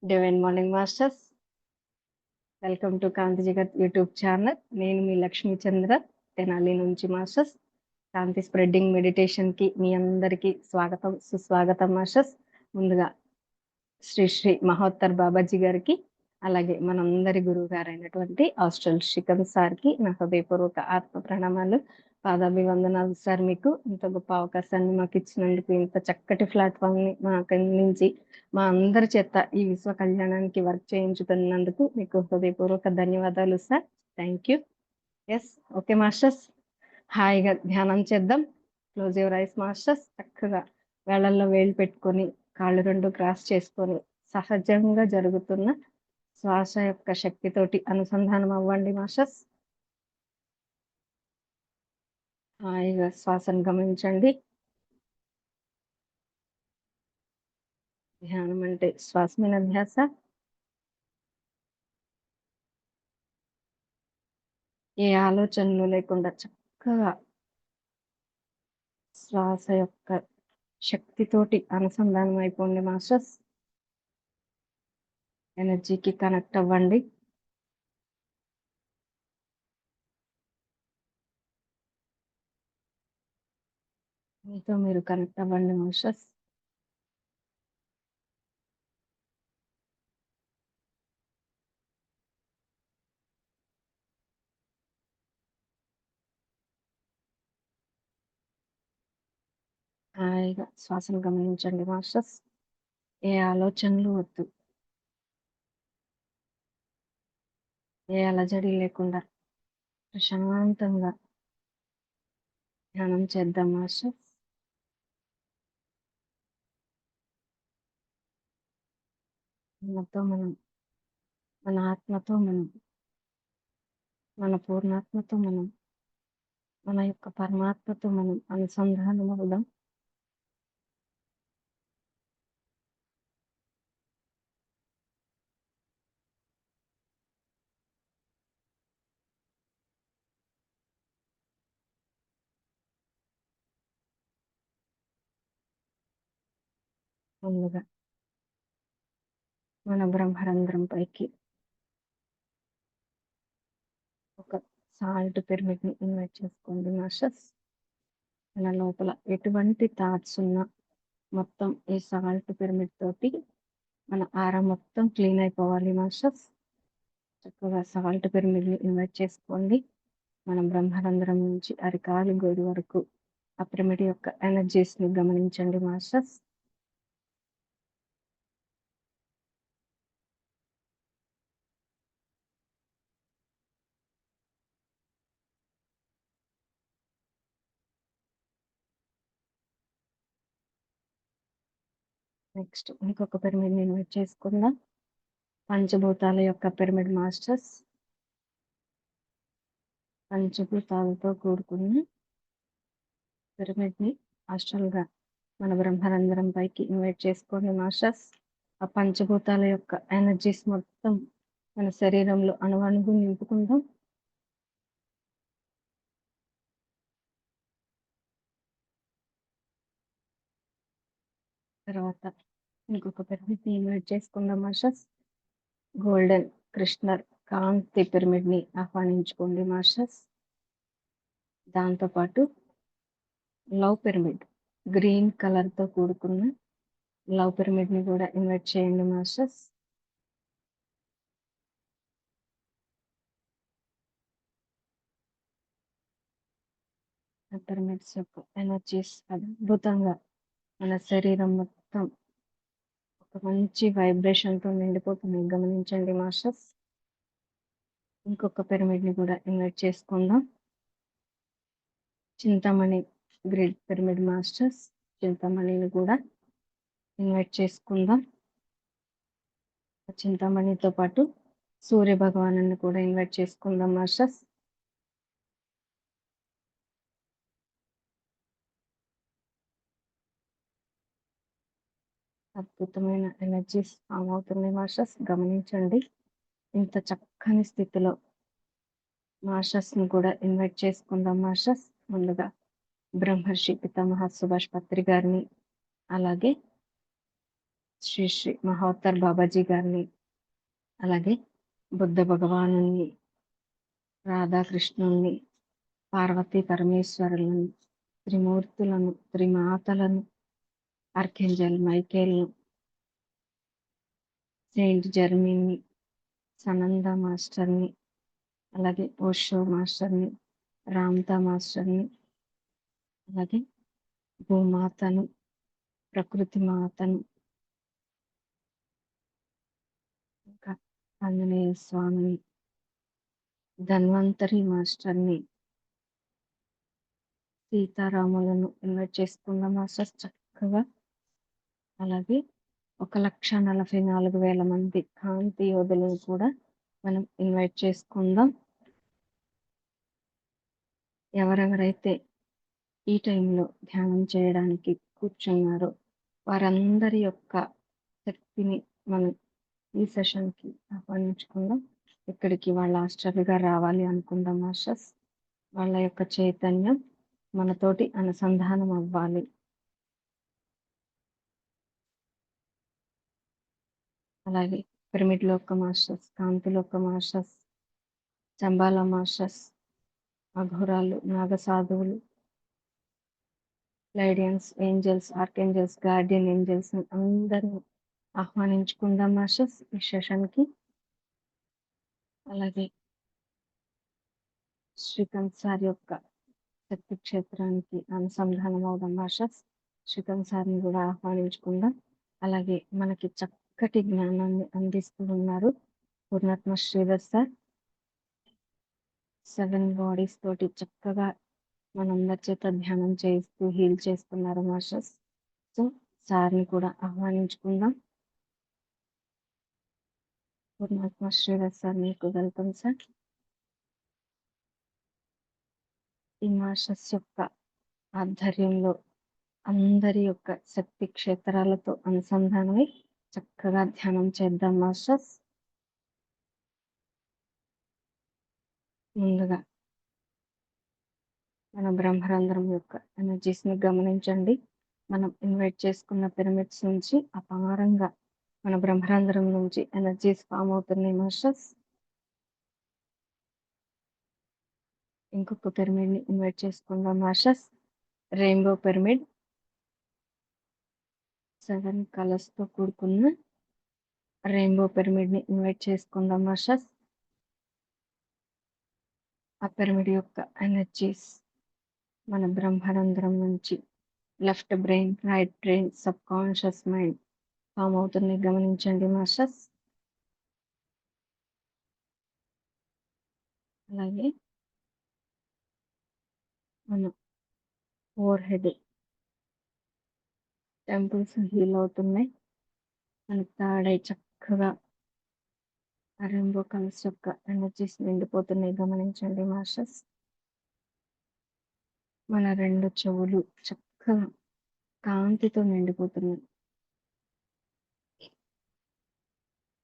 Divine morning masters. Welcome to Kanthi Jagat YouTube channel. నేను మీ లక్ష్మీ చంద్ర, తెనాలి నుంచి masters. కాంతి spreading meditation కి మీ అందరికీ స్వాగతం, సుస్వాగతం మాస్టర్స్. ముందుగా శ్రీ శ్రీ మహోత్తర్ బాబాజీ గారికి, అలాగే మనందరి గురువు గారైనటువంటి హాస్టల్ శ్రీకాంత్ సార్కి నా హృదయపూర్వక ఆత్మ ప్రణామాలు, పాదాభివందనాలు సార్. మీకు ఇంత గొప్ప అవకాశాన్ని మాకు ఇచ్చినందుకు, ఇంత చక్కటి ప్లాట్ఫామ్ ని మాకు అందించి మా అందరి చేత ఈ విశ్వ కళ్యాణానికి వర్క్ చేయించుతున్నందుకు మీకు హృదయపూర్వక ధన్యవాదాలు sir. Thank you. Yes, okay masters, హాయిగా ధ్యానం చేద్దాం. Close your eyes masters. చక్కగా వేళల్లో వేలు పెట్టుకొని కాళ్ళు రెండు క్రాస్ చేసుకొని సహజంగా జరుగుతున్న శ్వాస యొక్క శక్తితోటి అనుసంధానం అవ్వండి మాస్టర్స్. హాయిగా శ్వాసను గమనించండి. ధ్యానం అంటే శ్వాస మీద ధ్యాస. ఏ ఆలోచనలు లేకుండా చక్కగా శ్వాస యొక్క శక్తితోటి అనుసంధానం అయిపోండి మాస్టర్స్. ఎనర్జీకి కనెక్ట్ అవ్వండి. మీతో మీరు కనెక్ట్ అవ్వండి మాస్టర్స్. హాయిగా శ్వాసను గమనించండి మాస్టర్స్. ఏ ఆలోచనలు వద్దు, ఏ అలజడి లేకుండా ప్రశాంతంగా ధ్యానం చేద్దాం మాస్టర్స్. మనతో మనం, మన ఆత్మతో మనం, మన పూర్ణాత్మతో మనం, మన యొక్క పరమాత్మతో మనం అనుసంధానం అవుదాం. ముందుగా మన బ్రహ్మరంధ్రం పైకి ఒక సాల్ట్ పిరమిడ్ ని ఇన్వైట్ చేసుకోండి మాస్టర్స్. మన లోపల ఎటువంటి థాట్స్ ఉన్నా మొత్తం ఈ సాల్ట్ పిరమిడ్ తోటి మన ఆరా మొత్తం క్లీన్ అయిపోవాలి మాస్టర్స్. చక్కగా సాల్ట్ పిరమిడ్ ని ఇన్వైట్ చేసుకోండి. మనం బ్రహ్మరంధ్రం నుంచి అరికాలు గోడు వరకు ఆ పిరమిడ్ యొక్క ఎనర్జీస్ ని గమనించండి మాస్టర్స్. నెక్స్ట్ ఇంకొక పిరమిడ్ ని ఇన్వైట్ చేసుకుందాం. పంచభూతాల యొక్క పిరమిడ్ మాస్టర్స్. పంచభూతాలతో కూడుకున్న పిరమిడ్ ని ఆస్ట్రల్ గా మన బ్రహ్మరంధ్రం పైకి ఇన్వైట్ చేసుకోండి మాస్టర్స్. ఆ పంచభూతాల యొక్క ఎనర్జీస్ మొత్తం మన శరీరంలో అణువణువు నింపుకుందాం. తర్వాత ఇంకొక పిరమిడ్ ని ఇన్వైట్ చేసుకుందాం మాస్టర్స్. గోల్డెన్ కృష్ణర్ కాంతి పిరమిడ్ ని ఆహ్వానించుకోండి మాస్టర్స్. దాంతోపాటు లవ్ పిరమిడ్, గ్రీన్ కలర్ తో కూడుకున్న లవ్ పిరమిడ్ ని కూడా ఇన్వైట్ చేయండి మాస్టర్స్. ఆ పిరమిడ్స్ యొక్క ఎనర్జీస్ అద్భుతంగా మన శరీరం మొత్తం ఒక మంచి వైబ్రేషన్ తో నిండిపోతుంది, గమనించండి మాస్టర్స్. ఇంకొక పిరమిడ్ ని కూడా ఇన్వైట్ చేసుకుందాం. Chintamani great pyramid masters. చింతామణిని కూడా ఇన్వైట్ చేసుకుందాం. చింతామణితో పాటు సూర్య భగవాను కూడా ఇన్వైట్ చేసుకుందాం మాస్టర్స్. అద్భుతమైన ఎనర్జీస్ ఫామ్ అవుతుంది మాస్టర్స్, గమనించండి. ఇంత చక్కని స్థితిలో మాస్టర్స్ ని కూడా ఇన్వైట్ చేసుకుందాం మాస్టర్స్. ముందుగా బ్రహ్మర్షి పితామహ సుభాష్ పత్రి గారిని, అలాగే శ్రీ శ్రీ మహోత్తర్ బాబాజీ గారిని, అలాగే బుద్ధ భగవానుని, రాధాకృష్ణుని, పార్వతీ పరమేశ్వరులను, త్రిమూర్తులను, త్రిమాతలను, ఆర్కేంజల్ మైకేల్ను, సెయింట్ జర్మీని, సనంద మాస్టర్ని, అలాగే ఓషో మాస్టర్ని, రామ్తా మాస్టర్ని, అలాగే భూమాతను, ప్రకృతి మాతను, ఇంకా ఆంజనేయ స్వామిని, ధన్వంతరి మాస్టర్ని, సీతారాములను ఇన్వైట్ చేసుకుందాం మాస్టర్స్ చక్కగా. అలాగే 1,44,000 మంది కాంతి యోధులను కూడా మనం ఇన్వైట్ చేసుకుందాం. ఎవరెవరైతే ఈ టైంలో ధ్యానం చేయడానికి కూర్చున్నారో వారందరి యొక్క శక్తిని మనం ఈ సెషన్కి ఆహ్వానించుకుందాం. ఇక్కడికి వాళ్ళ ఆస్ట్రల్గా రావాలి అనుకుందాం మాస్టర్స్. వాళ్ళ యొక్క చైతన్యం మనతోటి అనుసంధానం అవ్వాలి. అలాగే పిరమిడ్ లోక మాస్టర్స్, కాంతి లోక మాస్టర్స్, చంబాల మాస్టర్స్, అఘోరాలు, నాగసాధువులు, Pleiadians, angels, archangels, guardian angels అందరినీ ఆహ్వానించుకుందాం మాస్టర్స్ ఈ సెషన్కి. అలాగే శ్రీకాంత్ సార్ యొక్క శక్తి క్షేత్రానికి అనుసంధానం అవుదాం మాస్టర్స్. శ్రీకాంత్ సార్ని కూడా ఆహ్వానించుకుందాం. అలాగే మనకి చక్కటి జ్ఞానాన్ని అందిస్తూ ఉన్నారు పూర్ణాత్మ శ్రీధర్ సార్. 7 బాడీస్ తోటి చక్కగా మనందరి చేత ధ్యానం చేస్తూ హీల్ చేస్తున్నారు మాస్టర్స్. సో సార్ని కూడా ఆహ్వానించుకుందాం. పూర్ణాత్మ శ్రీధర్ సార్ మీకు వెల్కమ్ సార్. ఈ మాస్టర్స్ యొక్క ఆధ్వర్యంలో అందరి యొక్క శక్తి క్షేత్రాలతో అనుసంధానమై చక్కగా ధ్యానం చేద్దాం మాస్టర్స్. ముందుగా మన బ్రహ్మరంధ్రం యొక్క ఎనర్జీస్ ని గమనించండి. మనం ఇన్వైట్ చేసుకున్న పిరమిడ్స్ నుంచి అపారంగా మన బ్రహ్మరంధ్రం నుంచి ఎనర్జీస్ ఫామ్ అవుతున్నాయి మాస్టర్స్. ఇంకొక పిరమిడ్ ని ఇన్వైట్ చేసుకుందాం మాస్టర్స్. రెయిన్బో పిరమిడ్ 7 కలర్స్ తో కూడుకున్న రెయిన్బో పిరమిడ్ ని ఇన్వైట్ చేసుకుందాం మాస్టర్స్. ఆ పిరమిడ్ యొక్క ఎనర్జీస్ మన బ్రహ్మరంధ్రం నుంచి left brain, right brain, subconscious mind form అవుతుంది గమనించండి మాస్టర్స్. అలాగే మన ఫోర్ హెడ్ టెంపుల్స్ హీల్ అవుతున్నాయి. మన తాడై చక్కగా రెయిన్బో కలర్స్ యొక్క ఎనర్జీస్ నిండిపోతున్నాయి గమనించండి మాస్టర్స్. మన 2 చెవులు చక్కగా కాంతితో నిండిపోతున్నాయి.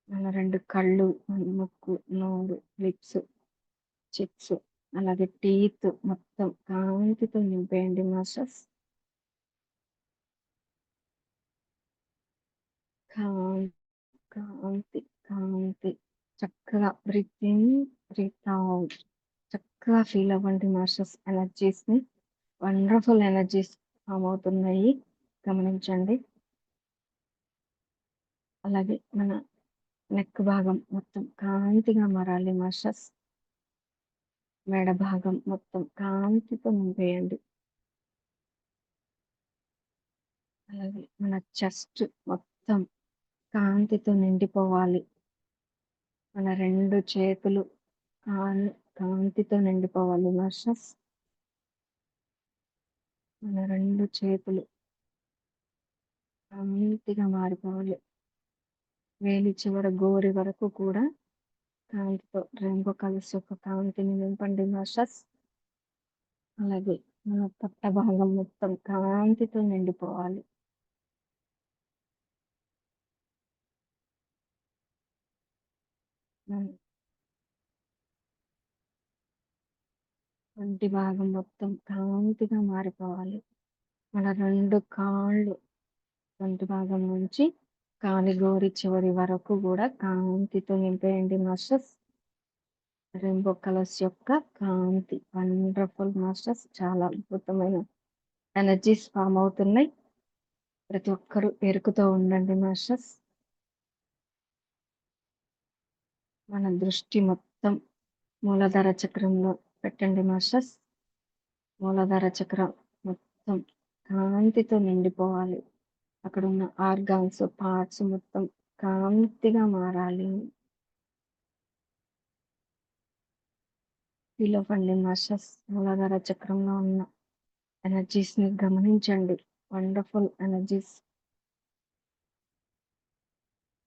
మన 2 కళ్ళు, మన ముక్కు, నోరు, లిప్స్, చిప్స్, అలాగే టీత్ మొత్తం కాంతితో నింపేయండి మాస్టర్స్. కాంతి కాంతి చక్కగా బ్రీత్ ఇన్, బ్రీత్ అవుట్ చక్కగా ఫీల్ అవ్వండి మాస్టర్స్. ఎనర్జీస్ ని వండర్ఫుల్ ఎనర్జీస్ ఫామ్ అవుతున్నాయి గమనించండి. అలాగే మన నెక్ భాగం మొత్తం కాంతిగా మారాలి మాస్టర్స్. మెడ భాగం మొత్తం కాంతితో నింపేయండి. అలాగే మన చెస్ట్ మొత్తం కాంతితో నిండిపోవాలి. మన 2 చేతులు కాంతితో నిండిపోవాలి మాస్టర్స్. మన 2 చేతులు కాంతిగా మారిపోవాలి. వేలి చివర గోరి వరకు కూడా కాంతితో రెయిన్బో కలర్స్ యొక్క కాంతిని నింపండి మాస్టర్స్. అలాగే మన పొట్ట భాగం మొత్తం కాంతితో నిండిపోవాలి. మన ఒంటి భాగం మొత్తం కాంతిగా మారిపోవాలి. మన 2 కాళ్ళు ఒంటి భాగం నుంచి కాలిగోరి చివరి వరకు కూడా కాంతితో నింపేయండి మాస్టర్స్. రెయిన్బో కలర్స్ యొక్క కాంతి. Wonderful masters. చాలా అద్భుతమైన ఎనర్జీస్ ఫామ్ అవుతున్నాయి. ప్రతి ఒక్కరూ ఎరుకుతో ఉండండి మాస్టర్స్. మన దృష్టి మొత్తం మూలాధార చక్రంలో పెట్టండి మాస్టర్స్. మూలాధార చక్రం మొత్తం కాంతితో నిండిపోవాలి. అక్కడ ఉన్న ఆర్గాన్స్, పార్ట్స్ మొత్తం కాంతిగా మారాలి. ఫీల్ అవ్వండి మాస్టర్స్. మూలాధార చక్రంలో ఉన్న ఎనర్జీస్ ని గమనించండి. వండర్ఫుల్ ఎనర్జీస్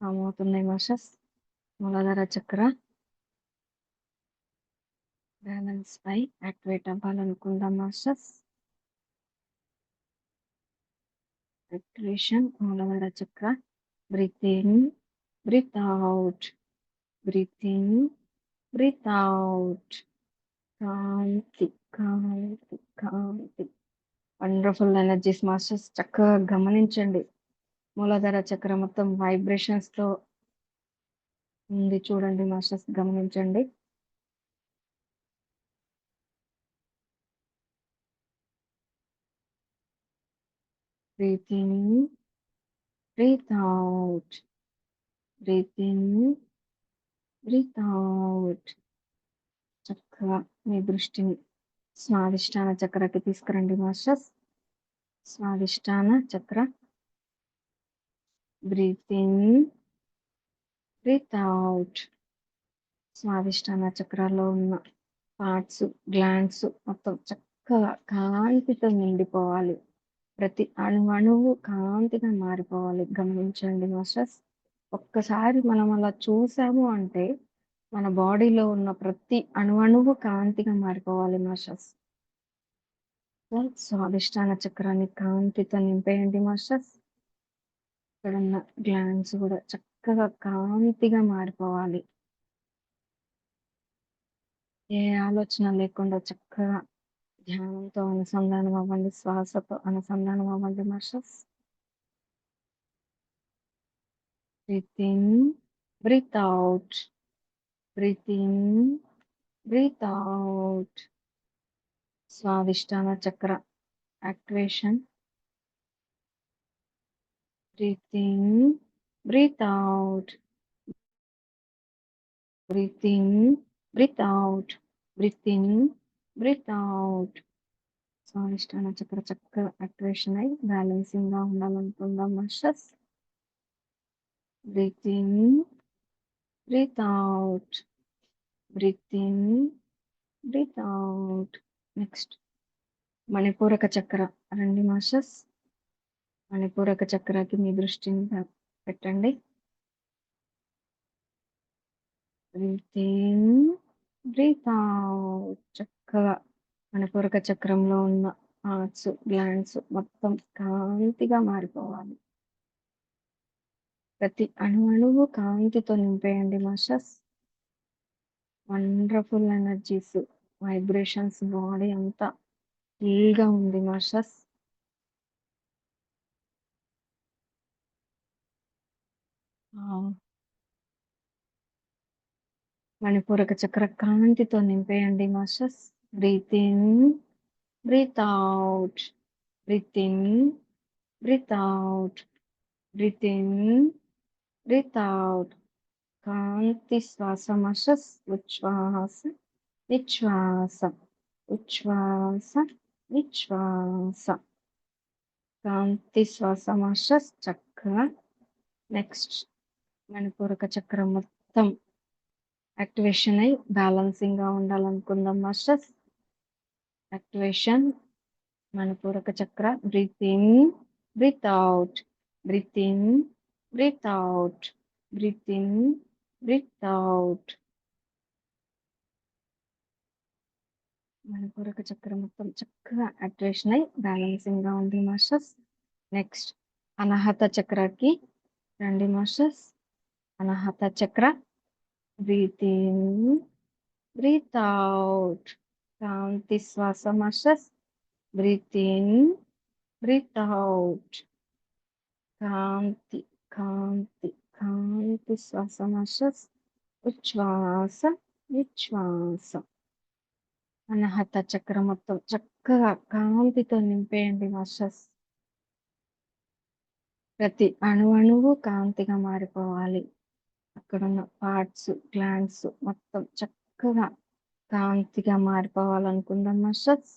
ఫామ్ అవుతున్నాయి మాస్టర్స్. మూలాధార చక్ర బ్యాలెన్స్ పై యాక్టివేట్ అవ్వాలనుకుందాం మాస్టర్స్. యాక్టివేషన్ మూలాధార చక్ర. Breathe in, breath out, breathe in, breath out. కాంతి, కాంతి, కాంతి. Wonderful energies masters. చక్కగా గమనించండి. మూలాధార చక్ర మొత్తం వైబ్రేషన్స్ తో ఉంది. చూడండి మాస్టర్స్, గమనించండి. Breath in, breath out, breathe in, breath out. చక్కగా మీ దృష్టిని స్వాదిష్టాన చక్రకి తీసుకురండి masters. Swadhisthana chakra. Breathe in, breath out. Swadhisthana చక్రాల్లో ఉన్న పార్ట్స్, గ్లాండ్స్ మొత్తం చక్కగా కాంతితో నిండిపోవాలి. ప్రతి అణువు కాంతిగా మారిపోవాలి. గమనించండి మాస్టర్స్. ఒక్కసారి మనం అలా చూసాము అంటే మన బాడీలో ఉన్న ప్రతి అణువు కాంతిగా మారిపోవాలి మాస్టర్స్. స్వాదిష్టాన చక్రాన్ని కాంతితో నింపేయండి మాస్టర్స్. ఇక్కడ ఉన్న గ్లాండ్స్ కూడా చక్కగా కాంతిగా మారిపోవాలి. ఏ ఆలోచన లేకుండా చక్కగా ధ్యానంతో అనుసంధానం అవ్వండి. శ్వాసతో అనుసంధానం అవ్వండి masters. Breathe in, breath out, breathe in, breath out. Swadhisthana chakra activation. Breathe in, breath out, breathe in, breath out, breathe in, breath out. Swadhisthana chakra చక్కగా యాక్టివేషన్ అయి బ్యాలెన్సింగ్ గా ఉండాలనుకుందాం masters. Breathe in, breath out, breathe in, breath out. Next Manipuraka chakra రండి masters. Manipuraka చక్రకి మీ దృష్టిని పెట్టండి. Breathe in, breath out. చక్కగా మణిపూరక చక్రంలో ఉన్న పార్ట్స్, గ్లాండ్స్ మొత్తం కాంతిగా మారిపోవాలి. ప్రతి అణువు కాంతితో నింపేయండి masters. Wonderful energies, vibrations body అంతా ఫుల్గా ఉంది మాస్టర్స్. మణిపూరక చక్ర కాంతితో నింపేయండి masters. Breathe in, breath out, breathe in, breath out, breathe in, breath out. కాంతి శ్వాస మాస్టర్స్. ఉచ్ఛ్వాస, నిశ్వాస, ఉచ్ఛ్వాస, నిశ్వాస. కాంతి శ్వాస మాస్టర్స్. చక్కగా నెక్స్ట్ మణిపూరక చక్రం మొత్తం యాక్టివేషన్ అయి బ్యాలెన్సింగ్ గా ఉండాలనుకుందాం masters. Activation Manipuraka chakra. Breathe in, breath out, breathe in, breath out, breathe in, breath out. Manipuraka chakra మొత్తం చక్కగా యాక్టివేషన్ అయి బ్యాలెన్సింగ్ గా ఉంది మాస్టర్స్. నెక్స్ట్ అనాహత చక్రకి రండి మాస్టర్స్. అనాహత చక్ర. Breathe in, breath out. కాంతి శ్వాస masters. Breathe in, breath out. కాంతి కాంతి కాంతి శ్వాస మాస్టర్స్. ఉచ్ఛ్వాస విశ్వాస. అనాహత చక్రం మొత్తం చక్కగా కాంతితో నింపేయండి మాస్టర్స్. ప్రతి అణువు కాంతిగా మారిపోవాలి. అక్కడున్న పార్ట్స్, గ్లాండ్స్ మొత్తం చక్కగా కాంతిగా మారిపోవాలనుకుందాం masters.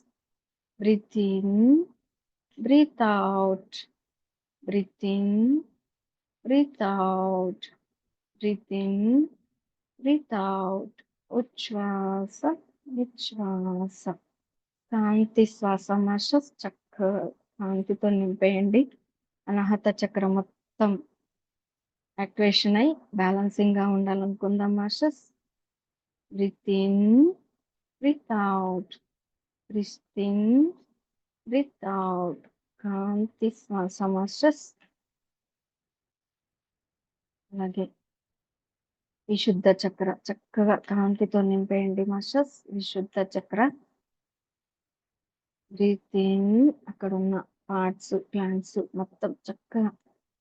Breathe in, breath out, breathe in, breath out, breathe in, breath out. ఉచ్ఛ్వాస నిశ్వాస. కాంతి శ్వాస మాస్టర్స్ చక్కగా కాంతితో నింపేయండి. అనాహత చక్రం మొత్తం యాక్టివేషన్ అయి బ్యాలెన్సింగ్ గా ఉండాలనుకుందాం masters. Breathe in, breath out, breathe in, breath out. కాంతి శ్వాస మాస్టర్స్. అలాగే విశుద్ధ చక్ర చక్కగా కాంతితో నింపేయండి మాస్టర్స్. విశుద్ధ చక్ర. బ్రీత్ ఇన్, అక్కడ ఉన్న పార్ట్స్, ప్లాంట్స్ మొత్తం చక్కగా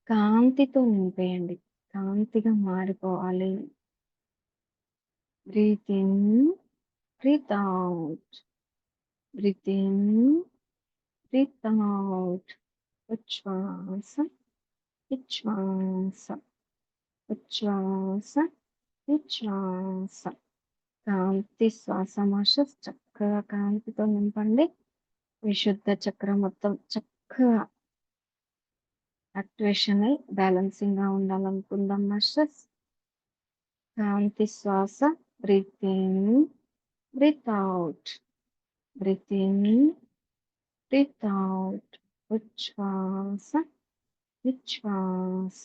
కాంతితో నింపేయండి. కాంతిగా మారిపోవాలి. Breathe in, breath out, breathe in, breath out. ఉచ్ఛ్వాస విశ్వాస, ఉచ్ఛ్వాస విశ్వాస. కాంతి శ్వాస మాస్టర్స్ చక్కగా కాంతితో నింపండి. విశుద్ధ చక్రం మొత్తం చక్కగా యాక్టివేషన్ అయి బ్యాలెన్సింగ్ గా ఉండాలనుకుందాం మాస్టర్స్. కాంతి శ్వాస. Breathe in, breath out, breathe in, breath out. ఉచ్ఛ్వాస విశ్వాస.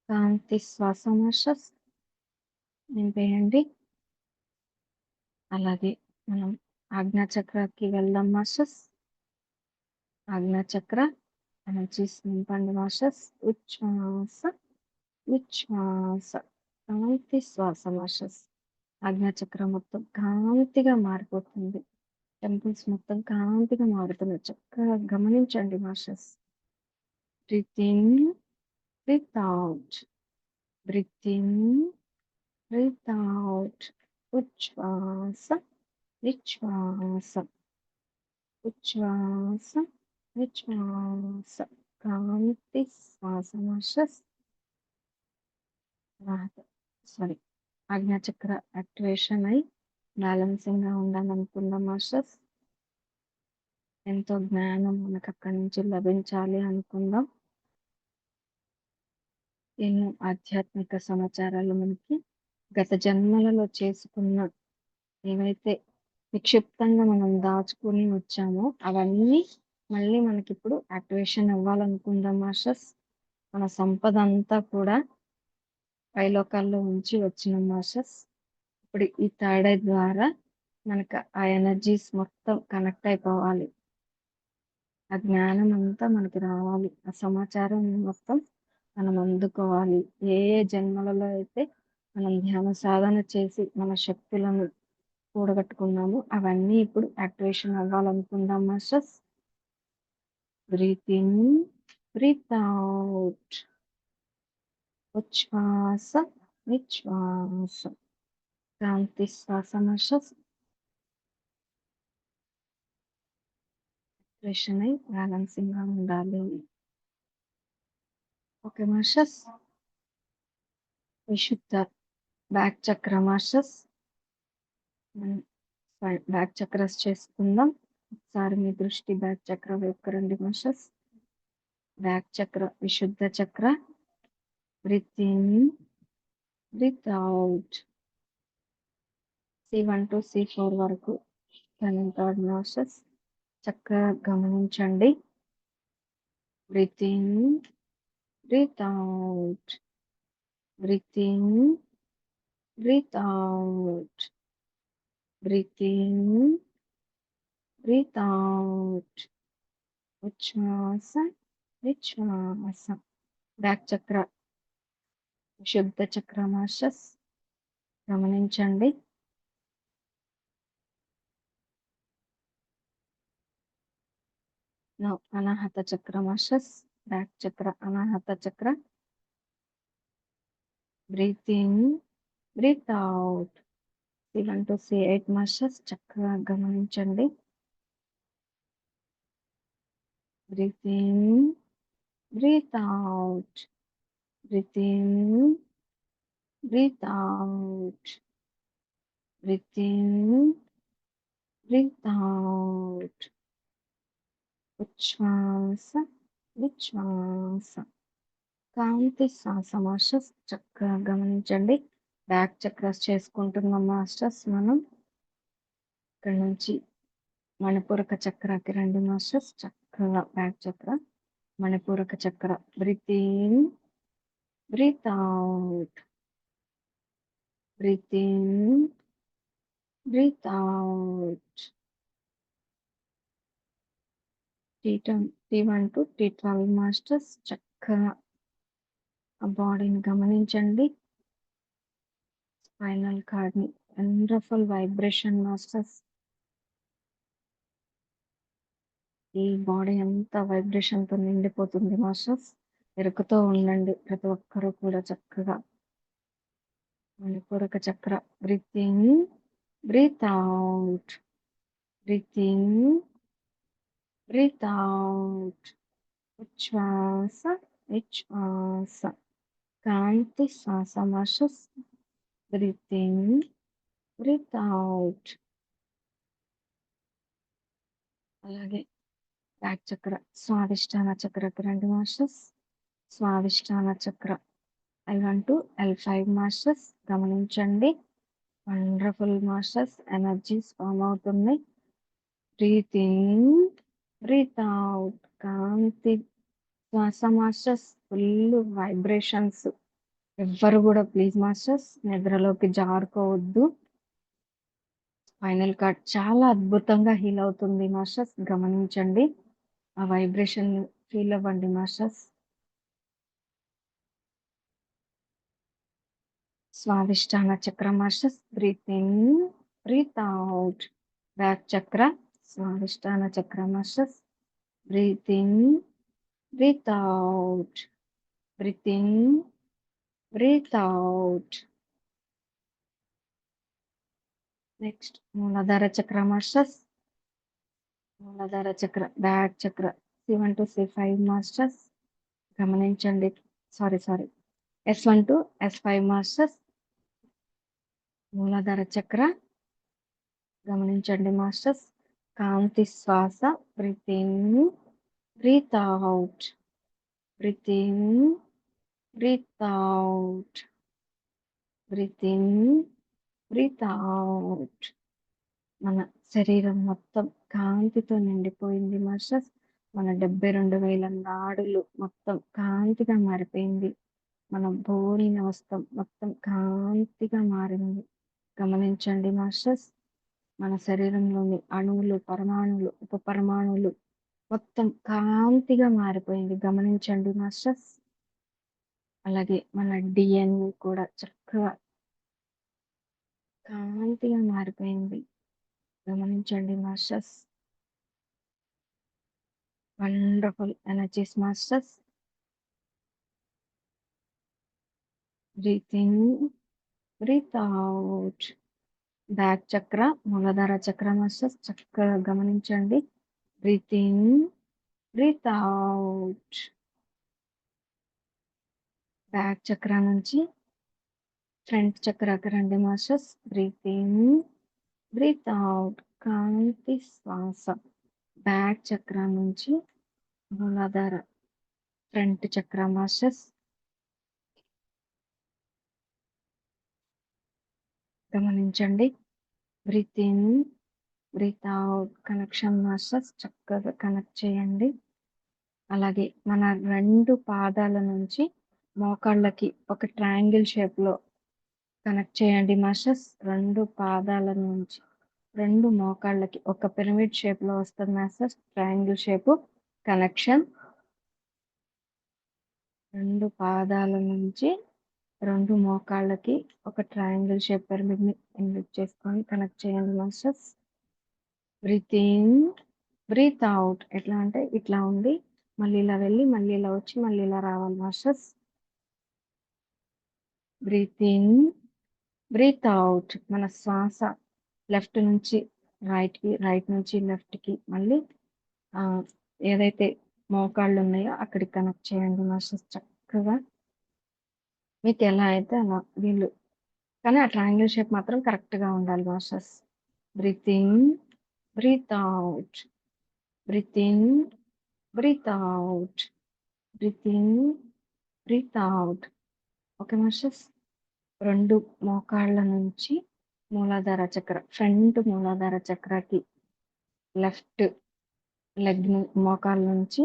కాంతి శ్వాస మాస్టర్స్ నింపేయండి. అలాగే మనం ఆజ్ఞా చక్రకి వెళ్దాం మాస్టర్స్. ఆజ్ఞా చక్ర ఎనర్జీస్ నింపండి మాస్టర్స్. ఉచ్ఛ్వాస విశ్వాస. కాంతి శ్వాస మాస్టర్స్. ఆజ్ఞా చక్రం మొత్తం కాంతిగా మారిపోతుంది. టెంపుల్స్ మొత్తం కాంతిగా మారుతున్నాయి. చక్కగా గమనించండి masters. Breathe in, breath out, breathe in, breath out. ఉచ్ఛ్వాస విశ్వాస, ఉచ్ఛ్వాస విశ్వాస. కాంతి శ్వాస మాస్టర్స్. సారీ, ఆజ్ఞాచక్ర యాక్టివేషన్ అయి బ్యాలెన్సింగ్ గా ఉండాలనుకుందాం మాస్టర్స్. ఎంతో జ్ఞానం మనకు అక్కడి నుంచి లభించాలి అనుకుందాం. ఎన్నో ఆధ్యాత్మిక సమాచారాలు మనకి గత జన్మలలో చేసుకున్న ఏవైతే నిక్షిప్తంగా మనం దాచుకుని వచ్చామో అవన్నీ మళ్ళీ మనకిప్పుడు యాక్టివేషన్ అవ్వాలనుకుందాం మాస్టర్స్. మన సంపద అంతా కూడా పైలోకాల్లో ఉంచి వచ్చిన మాస్టర్స్. ఇప్పుడు ఈ థర్డ్ ఐ ద్వారా మనకు ఆ ఎనర్జీస్ మొత్తం కనెక్ట్ అయిపోవాలి. ఆ జ్ఞానం అంతా మనకి రావాలి. ఆ సమాచారం మొత్తం మనం అందుకోవాలి. ఏ ఏ జన్మలలో అయితే మనం ధ్యాన సాధన చేసి మన శక్తులను కూడగట్టుకున్నాము అవన్నీ ఇప్పుడు యాక్టివేషన్ అవ్వాలనుకుందాం masters. Breathe in, breath out. ఉచ్ఛ్వాస విశ్వాస. కాంతి శ్వాస మాస్టర్స్. యాక్టివేషన్ అయి బ్యాలెన్సింగ్ గా ఉండాలి. Okay masters. విశుద్ధ బ్యాక్ చక్ర మాస్టర్స్. బ్యాక్ చక్రస్ చేసుకుందాం. ఒకసారి మీ దృష్టి బ్యాక్ చక్ర వైపు రండి మాస్టర్స్. బ్యాక్ చక్ర విశుద్ధ చక్ర. Breathe in, breath out. C1 to C4 వరకు థర్డ్ మాస్టర్స్ చక్కగా గమనించండి. Breath in, breath out, breathe in, breath out, breathe in, breath out. ఉచ్ఛ్వాస విశ్వాస. బ్యాక్ చక్ర శుద్ధ చక్ర మాస్టర్స్ గమనించండి. అనాహత చక్ర మాస్టర్స్ బ్యాక్ చక్ర అనాహత చక్ర. Breathe in, breath out. 7 to 8 massage చక్కగా గమనించండి. Breath in, breath out. Breathe in, breath out. Breathe in, breath out. ఉచ్ఛ్వాస, విశ్వాస. కాంతి శ్వాస మాస్టర్స్ చక్కగా గమనించండి. బ్యాక్ చక్రస్ చేసుకుంటున్నాం మాస్టర్స్. మనం ఇక్కడ నుంచి మణిపూరక చక్రాకి రండి మాస్టర్స్. చక్కగా back chakra, Manipuraka chakra. Breathe in, breath out. Breathe in, breath out. T1 to T12 masters చక్కగా ఆ బాడీని గమనించండి. స్పైనల్ కార్డ్ ని వండర్ఫుల్ వైబ్రేషన్ మాస్టర్స్. ఈ బాడీ అంతా వైబ్రేషన్ తో నిండిపోతుంది మాస్టర్స్. ఎరుకుతో ఉండండి ప్రతి ఒక్కరూ కూడా చక్కగా. Manipuraka chakra. Breathe in, breath out. Breathe in, breath out. ఉచ్ఛ్వాస, విశ్వాస. కాంతి శ్వాస masters. Breathe in, breath out. అలాగే బ్యాక్ చక్ర స్వాదిష్టాన చక్రకి రండి మాస్టర్స్. స్వాదిష్టాన చక్ర L1 to L5 మాస్టర్స్ గమనించండి. Wonderful masters. ఎనర్జీస్ ఫామ్ అవుతుంది. Breathe in, breath out. కాంతి శ్వాస మాస్టర్స్. Full vibrations. ఎవ్వరు కూడా ప్లీజ్ మాస్టర్స్ నిద్రలోకి జారుకోవద్దు. స్పైనల్ కార్డ్ చాలా అద్భుతంగా హీల్ అవుతుంది మాస్టర్స్. గమనించండి. ఆ వైబ్రేషన్ ఫీల్ అవ్వండి masters. Swadhisthana chakra masters. Breathe in, breath out. Back chakra Swadhisthana chakra masters. Breathe in, breath out. Breathe in, breath out. Next Muladhara chakra masters. మూలాధార చక్ర బ్యాక్ చక్ర C1 to C5 మాస్టర్స్ గమనించండి. Sorry S1 to S5 masters. మూలాధార చక్ర గమనించండి masters. కాంతి శ్వాస. Breathe in, breath out. Breathe in, breath out. Breathe in, breath out. మన శరీరం మొత్తం కాంతితో నిండిపోయింది మాస్టర్స్. మన 72,000 నాడులు మొత్తం కాంతిగా మారిపోయింది. మన భూమి వ్యవస్థ మొత్తం కాంతిగా మారింది. గమనించండి మాస్టర్స్. మన శరీరంలోని అణువులు, పరమాణువులు, ఉప పరమాణువులు మొత్తం కాంతిగా మారిపోయింది. గమనించండి మాస్టర్స్. అలాగే మన DNA కూడా చక్కగా కాంతిగా మారిపోయింది. గమనించండి masters. Wonderful energies masters. Breathe in, breath out. Back chakra Muladhara chakra masters చక్కగా గమనించండి. Breath in, breath out. Back chakra నుంచి ఫ్రంట్ చక్రాకి రండి masters. Breathe in, breath out. కాంతి శ్వాస. బ్యాక్ చక్ర నుంచి మూలాధార ఫ్రంట్ చక్ర మాస్టర్స్ గమనించండి. బ్రీత్ ఇన్, బ్రీత్ అవుట్. కనెక్షన్ మాస్టర్స్ చక్కగా కనెక్ట్ చేయండి. అలాగే మన 2 పాదాల నుంచి మోకాళ్ళకి ఒక ట్రయాంగిల్ షేప్ లో కనెక్ట్ చేయండి మాస్టర్స్. 2 పాదాల నుంచి 2 మోకాళ్ళకి ఒక పిరమిడ్ షేప్ లో వస్తుంది మాస్టర్స్. Triangle shape connection. 2 పాదాల నుంచి 2 మోకాళ్ళకి ఒక ట్రయాంగిల్ షేప్ పిరమిడ్ ని ఇన్వెస్ట్ చేసుకొని కనెక్ట్ చేయండి masters. Breathe in, breath out. ఎట్లా అంటే ఇట్లా ఉంది. మళ్ళీ ఇలా వెళ్ళి మళ్ళీ ఇలా వచ్చి మళ్ళీ ఇలా రావాలి masters. Breathe in, breath out. మన శ్వాస లెఫ్ట్ నుంచి రైట్ కి, రైట్ నుంచి లెఫ్ట్ కి, మళ్ళీ ఏదైతే మోకాళ్ళు ఉన్నాయో అక్కడికి కనెక్ట్ చేయండి మాస్టర్స్. చక్కగా మీకు ఎలా అయితే అలా వీళ్ళు, కానీ ఆ ట్రయాంగిల్ షేప్ మాత్రం కరెక్ట్ గా ఉండాలి masters. Breathe in, breath out, breathe in, breath out, breathe in, breath out. Okay masters. 2 మోకాళ్ళ నుంచి మూలాధార చక్ర, ఫ్రంట్ మూలాధార చక్రకి లెఫ్ట్ లెగ్ మోకాళ్ళ నుంచి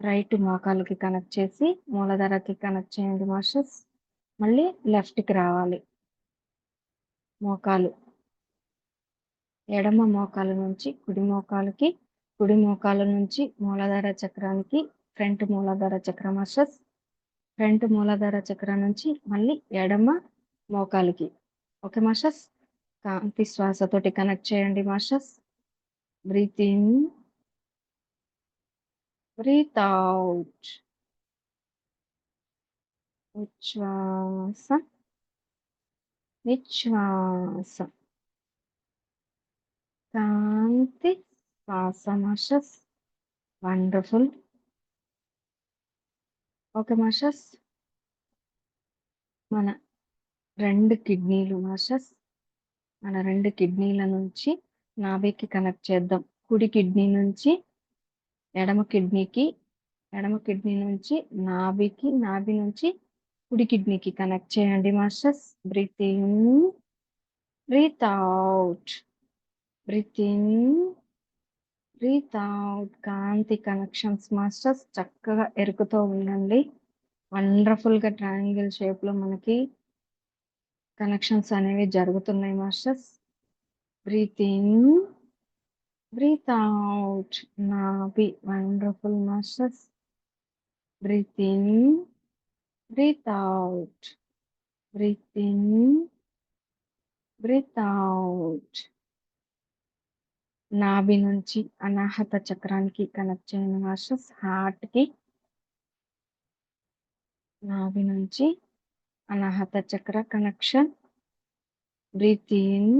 రైట్ మోకాళ్ళకి కనెక్ట్ చేసి మూలాధారకి కనెక్ట్ చేయండి మాస్టర్స్. మళ్ళీ లెఫ్ట్కి రావాలి. మోకాలు ఎడమ మోకాల నుంచి కుడి మోకాలుకి, కుడి మోకాల నుంచి మూలాధార చక్రానికి, ఫ్రంట్ మూలాధార చక్ర మాస్టర్స్. ఫ్రంట్ మూలాధార చక్ర నుంచి మళ్ళీ ఎడమ మోకాలికి. Okay masters. కాంతి శ్వాసతోటి కనెక్ట్ చేయండి masters. Breathe in, breath out. ఉచ్ఛ్వాస, నిశ్వాస. కాంతి శ్వాస మాస్టర్స్. వండర్ఫుల్. Okay masters. మన 2 కిడ్నీలు మాస్టర్స్, మన 2 కిడ్నీల నుంచి నాభికి కనెక్ట్ చేద్దాం. కుడి కిడ్నీ నుంచి ఎడమ కిడ్నీకి, ఎడమ కిడ్నీ నుంచి నాభికి, నాభి నుంచి కుడి కిడ్నీకి కనెక్ట్ చేయండి masters. Breathe in, breath out, breathe in, breath out. కాంతి కనెక్షన్స్ మాస్టర్స్. చక్కగా ఎరుకుతో ఉండండి. వండర్ఫుల్ గా ట్రయాంగిల్ షేప్ లో మనకి కనెక్షన్స్ అనేవి జరుగుతున్నాయి masters. Breathe in, breath out. నాభి. Wonderful masters. Breathe in, breath out, breathe in, breath out. నాభి నుంచి అనాహత చక్రానికి కనెక్ట్ చేయండి మాస్టర్స్. హార్ట్ కి, నాభి నుంచి Anahata chakra connection. Breathe in,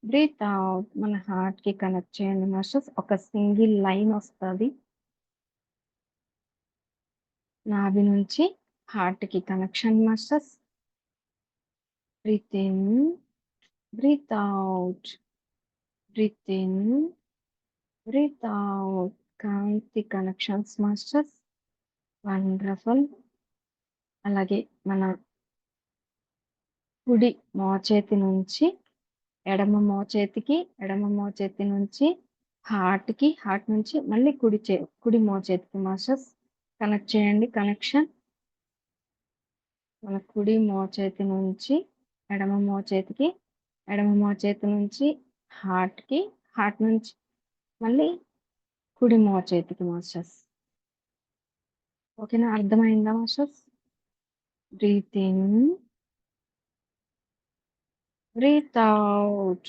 breath out. మన హార్ట్ కి కనెక్ట్ చేయండి మాస్టర్స్. ఒక సింగిల్ లైన్ వస్తుంది. నాభి నుంచి హార్ట్ కి connection masters. Breathe in, breath out, breathe in, breath out. కాంతి కనెక్షన్స్ మాస్టర్స్. వండర్ఫుల్. అలాగే మన కుడి మోచేతి నుంచి ఎడమ మోచేతికి, ఎడమ మోచేతి నుంచి హార్ట్ కి, హార్ట్ నుంచి మళ్ళీ కుడి మోచేతికి మాస్టర్స్ కనెక్ట్ చేయండి. కనెక్షన్ మన కుడి మోచేతి నుంచి ఎడమ మోచేతికి, ఎడమ మోచేతి నుంచి హార్ట్ కి, హార్ట్ నుంచి మళ్ళీ కుడి మోచేతికి మాస్టర్స్. ఓకేనా? అర్థమైందా masters? Breathe in, breath out.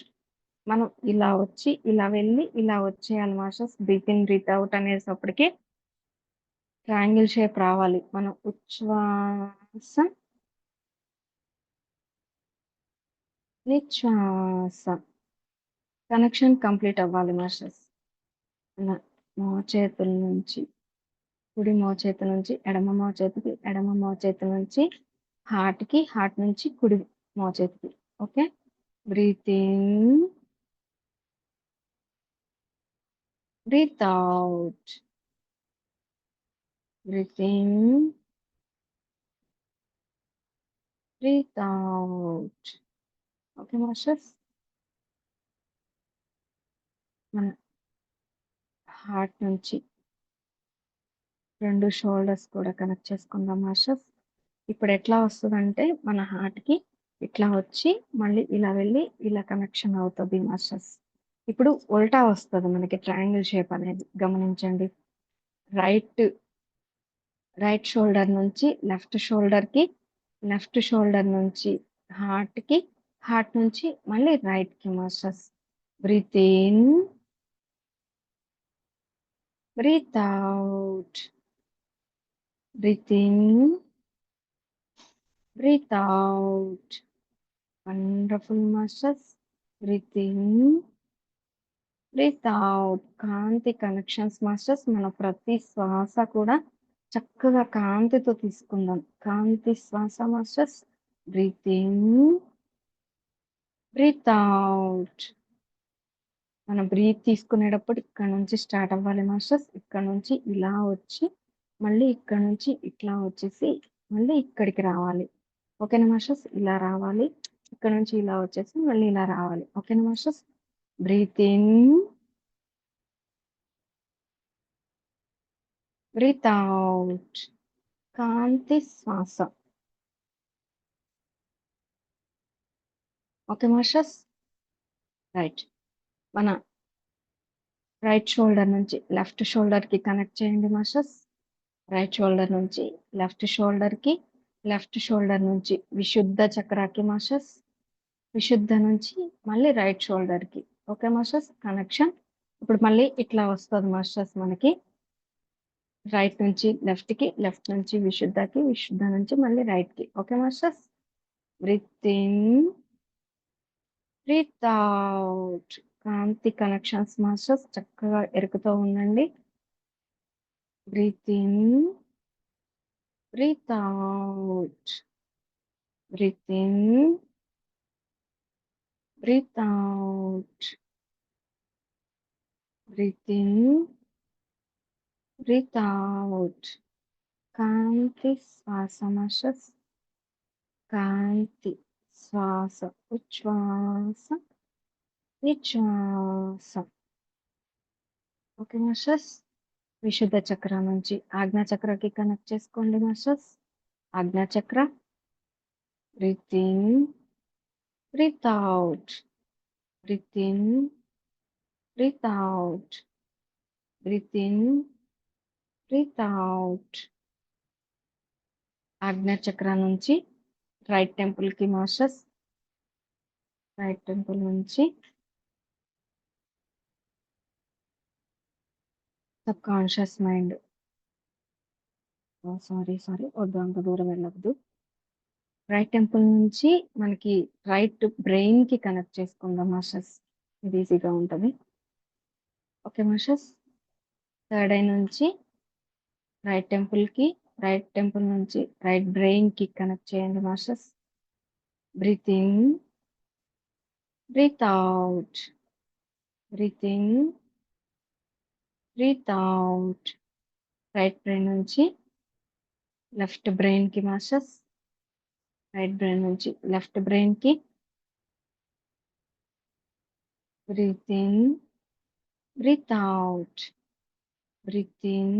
మనం ఇలా వచ్చి ఇలా వెళ్ళి ఇలా వచ్చేయాలి masters. Breathe in, breath out అనేటప్పటికి ట్రయాంగిల్ షేప్ రావాలి. మనం ఉచ్ఛ్వాస, నిశ్వాస. కనెక్షన్ కంప్లీట్ అవ్వాలి మాస్టర్స్. మోచేతుల నుంచి కుడి మోచేతి నుంచి ఎడమ మోచేతికి, ఎడమ మోచేతి నుంచి హార్ట్ కి, హార్ట్ నుంచి కుడి మోచేతికి. Okay. Breathe in, breath out, breathe in, breath out. Okay masters. మన హార్ట్ నుంచి 2 షోల్డర్స్ కూడా కనెక్ట్ చేసుకుందాం మాస్టర్స్. ఇప్పుడు ఎట్లా వస్తుందంటే మన హార్ట్ కి ఇట్లా వచ్చి మళ్ళీ ఇలా వెళ్ళి ఇలా కనెక్షన్ అవుతుంది మాస్టర్స్. ఇప్పుడు ఉల్టా వస్తుంది మనకి ట్రయాంగిల్ షేప్ అనేది. గమనించండి. రైట్ రైట్ షోల్డర్ నుంచి లెఫ్ట్ షోల్డర్ కి, లెఫ్ట్ షోల్డర్ నుంచి హార్ట్ కి, హార్ట్ నుంచి మళ్ళీ రైట్ కి masters. Breathe in, Breathe out. Breathe in. Breathe out. Wonderful masters. Breathe in. Breathe out. కాంతి కనెక్షన్స్ మాస్టర్స్. మన ప్రతి శ్వాస కూడా చక్కగా కాంతితో తీసుకుందాం. కాంతి శ్వాస masters. Breathe in. Breath out. మనం బ్రీత్ తీసుకునేటప్పుడు ఇక్కడ నుంచి స్టార్ట్ అవ్వాలి మాస్టర్స్. ఇక్కడ నుంచి ఇలా వచ్చి మళ్ళీ ఇక్కడ నుంచి ఇట్లా వచ్చేసి మళ్ళీ ఇక్కడికి రావాలి. ఓకేనా మాస్టర్స్? ఇలా రావాలి. ఇక్కడ నుంచి ఇలా వచ్చేసి మళ్ళీ ఇలా రావాలి. ఓకేనా masters? Breathe in. Breath out. కాంతి శ్వాస. Okay masters? రైట్. మన రైట్ షోల్డర్ నుంచి లెఫ్ట్ షోల్డర్ కి కనెక్ట్ చేయండి మాస్టర్స్. రైట్ షోల్డర్ నుంచి లెఫ్ట్ షోల్డర్ కి, లెఫ్ట్ షోల్డర్ నుంచి విశుద్ధ చక్రాకి మాస్టర్స్. విశుద్ధ నుంచి మళ్ళీ రైట్ షోల్డర్ కి. Okay masters? కనెక్షన్. ఇప్పుడు మళ్ళీ ఇట్లా వస్తుంది మాస్టర్స్ మనకి. రైట్ నుంచి లెఫ్ట్ కి, లెఫ్ట్ నుంచి విశుద్ధకి, విశుద్ధ నుంచి మళ్ళీ రైట్ కి. Okay masters? Breathe in. Breath out. కాంతి కనెక్షన్స్ మాస్టర్స్ చక్కగా ఎరుకుతూ ఉండండి. Breathe in. Breath out. Breathe in. Breath out. Breathe in. Breath out. కాంతి శ్వాస మాస్టర్స్. కాంతి శ్వాస. ఉచ్ఛ్వాస నిశ్వాస. Okay masters? విశుద్ధ చక్ర నుంచి ఆజ్ఞా చక్రకి కనెక్ట్ చేసుకోండి masters. Ajna chakra. Breathe in. Breath out. Breathe in. Breath out. Breathe in. Breath out. Ajna chakra నుంచి రైట్ టెంపుల్ కి మాస్టర్స్. రైట్ టెంపుల్ నుంచి సబ్ కాన్షియస్ మైండ్. సారీ వద్దు, అంత దూరం వెళ్ళొద్దు. రైట్ టెంపుల్ నుంచి మనకి రైట్ బ్రెయిన్ కి కనెక్ట్ చేసుకుందాం మాస్టర్స్. ఇది ఈజీగా ఉంటుంది. Okay masters? థర్డ్ ఐ నుంచి రైట్ టెంపుల్ కి, రైట్ టెంపుల్ నుంచి రైట్ బ్రెయిన్ కి కనెక్ట్ చేయండి masters. Breathe in. Breath out. Breathe in. Breath out. Right brain నుంచి లెఫ్ట్ బ్రెయిన్ కి మాస్టర్స్. రైట్ బ్రెయిన్ నుంచి లెఫ్ట్ బ్రెయిన్ కి. Breathe in. Breath out. Breathe in.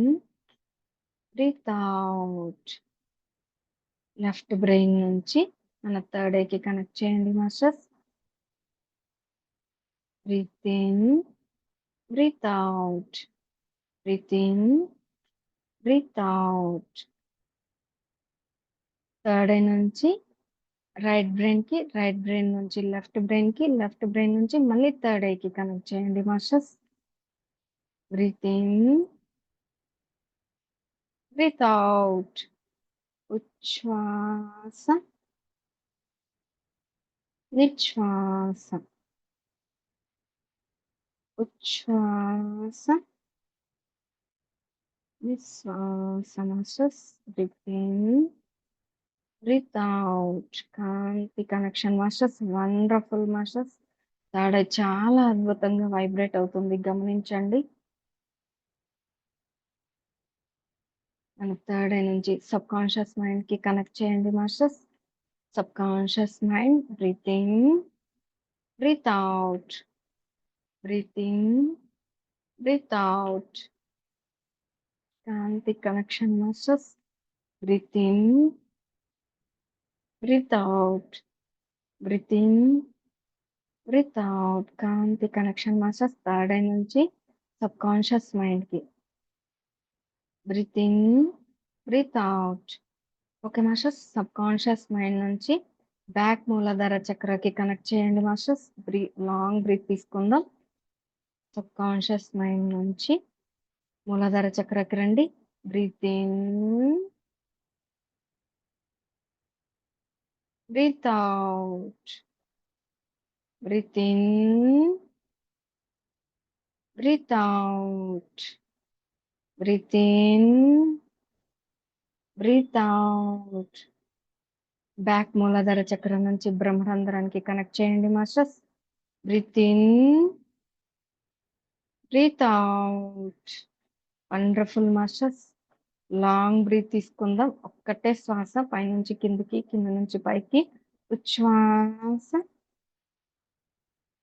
Breath out. Left brain నుంచి మన third ఐకి connect చేయండి masters. Breathe in. Breath out. Breathe in. Breath out. Third eye నుంచి right brain కి, right brain నుంచి left brain కి, left brain నుంచి మళ్ళీ థర్డ్ ఐకి కనెక్ట్ చేయండి masters. Breathe in. Breath out. ఉచ్ఛ్వాస నిశ్వాస. ఉచ్ఛ్వాస నిశ్వాస masters. Breathe in. Breath out. కాంతి connection masters. Wonderful masters. Third eye చాలా అద్భుతంగా వైబ్రేట్ అవుతుంది, గమనించండి. మన థర్డ్ ఐ నుంచి సబ్ కాన్షియస్ మైండ్ కి కనెక్ట్ చేయండి masters. Subconscious mind. Breathe in. Breath out. Breathe in. Breath out. కాంతి connection masters. Breathe in. Breath out. Breathe in. Breath out. కాంతి కనెక్షన్ మాస్టర్స్. థర్డ్ ఐ నుంచి subconscious mind కి. Breathe in. Breath out. Okay masters? Subconscious mind నుంచి back మూలాధార చక్రకి connect చేయండి masters. Long breathe తీసుకుందాం. Subconscious mind నుంచి మూలాధార చక్రకి రండి. Breathe in, breath out, breathe in, breath out, breathe in, breath out. Back Muladhara చక్రం నుంచి బ్రహ్మరంధ్రానికి కనెక్ట్ చేయండి masters. Breathe in, breath out. Wonderful masters. Long breathe తీసుకుందాం. ఒక్కటే శ్వాస, పైనుంచి కిందికి, కింద నుంచి పైకి. ఉచ్ఛ్వాస,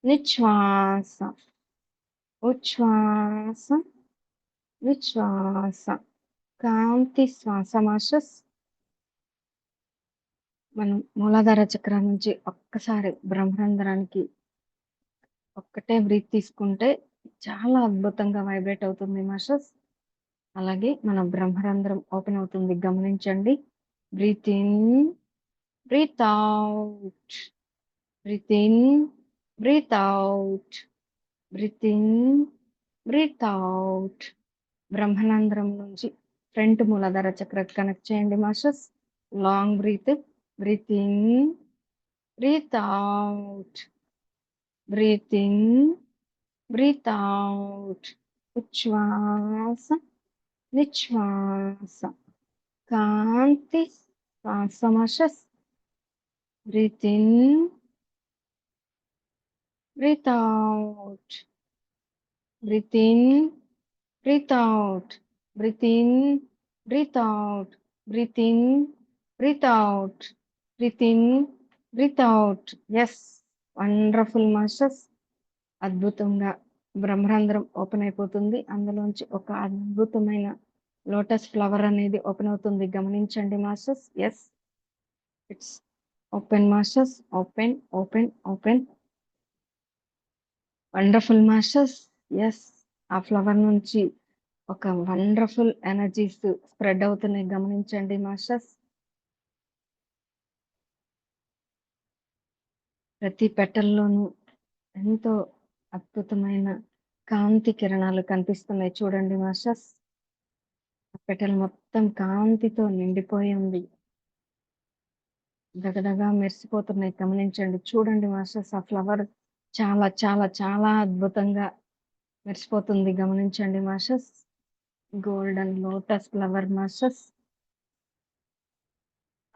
నిశ్వాస, ఉచ్ఛ్వాస, నిశ్వాస. కాంతి శ్వాస మాస్టర్స్. మనం మూలాధార చక్రం నుంచి ఒక్కసారి బ్రహ్మరంధ్రానికి ఒక్కటే బ్రీత్ తీసుకుంటే చాలా అద్భుతంగా వైబ్రేట్ అవుతుంది మాస్టర్స్. అలాగే మన బ్రహ్మరంధ్రం ఓపెన్ అవుతుంది, గమనించండి. Breath in, breath out, breathe in, breath out, breathe in, breath out. బ్రహ్మరంధ్రం నుంచి ఫ్రంట్ మూలాధార చక్ర కనెక్ట్ చేయండి masters. Long breath. Breathe in, breath out, breathe in, breath out. ఉచ్ఛ్వాస, నిశ్వాస. కాంతి శ్వాస masters. Breathe in, breath out, breathe in, breath out, breathe in, breath out, breathe in, breath out, breathe in, breath out. Yes, wonderful masters. అద్భుతంగా బ్రహ్మరంధ్రం open అయిపోతుంది. అందులోంచి ఒక అద్భుతమైన లోటస్ ఫ్లవర్ అనేది ఓపెన్ అవుతుంది, గమనించండి masters. Yes, it's open masters. Open, open, open. Wonderful masters. Yes, ఆ ఫ్లవర్ నుంచి ఒక వండర్ఫుల్ ఎనర్జీస్ స్ప్రెడ్ అవుతున్నాయి, గమనించండి మాస్టర్స్. ప్రతి పెటల్లోనూ ఎంతో అద్భుతమైన కాంతి కిరణాలు కనిపిస్తున్నాయి, చూడండి మాస్టర్స్. పెటల్ మొత్తం కాంతితో నిండిపోయి ఉంది, దగదగా మెరిసిపోతున్నాయి, గమనించండి. చూడండి మాస్టర్స్, ఆ ఫ్లవర్ చాలా చాలా చాలా అద్భుతంగా మెరిసిపోతుంది, గమనించండి masters. Golden lotus flower masters.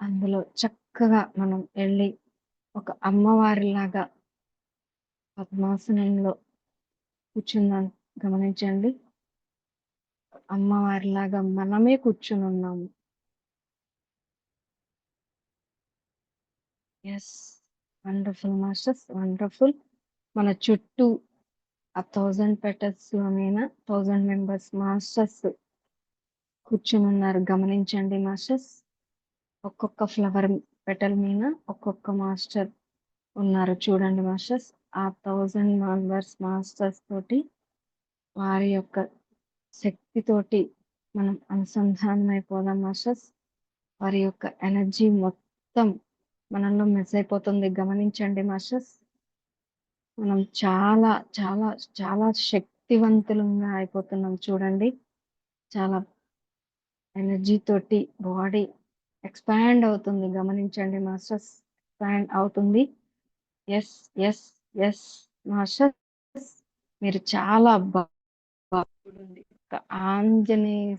అందులో చక్కగా మనం వెళ్ళి ఒక అమ్మవారిలాగా పద్మాసనంలో కూర్చున్నాం, గమనించండి. అమ్మవారిలాగా మనమే కూర్చుని ఉన్నాము. Yes, wonderful masters, wonderful. మన చుట్టూ ఆ 1000 పెటల్స్ లోనైనా 1000 మెంబర్స్ మాస్టర్స్ కూర్చుని ఉన్నారు, గమనించండి మాస్టర్స్. ఒక్కొక్క ఫ్లవర్ పెటల్ మీద ఒక్కొక్క మాస్టర్ ఉన్నారు, చూడండి మాస్టర్స్. ఆ 1000 మెంబర్స్ మాస్టర్స్ తోటి, వారి యొక్క శక్తితోటి మనం అనుసంధానం అయిపోదాం మాస్టర్స్. వారి యొక్క ఎనర్జీ మొత్తం మనలో మిస్ అయిపోతుంది, గమనించండి మాస్టర్స్. మనం చాలా చాలా చాలా శక్తివంతులంగా అయిపోతున్నాం, చూడండి. చాలా ఎనర్జీ తోటి బాడీ ఎక్స్పాండ్ అవుతుంది, గమనించండి మాస్టర్స్. ఎక్స్పాండ్ అవుతుంది. Yes, yes, yes masters. మీరు చాలా చూడండి, ఒక ఆంజనేయ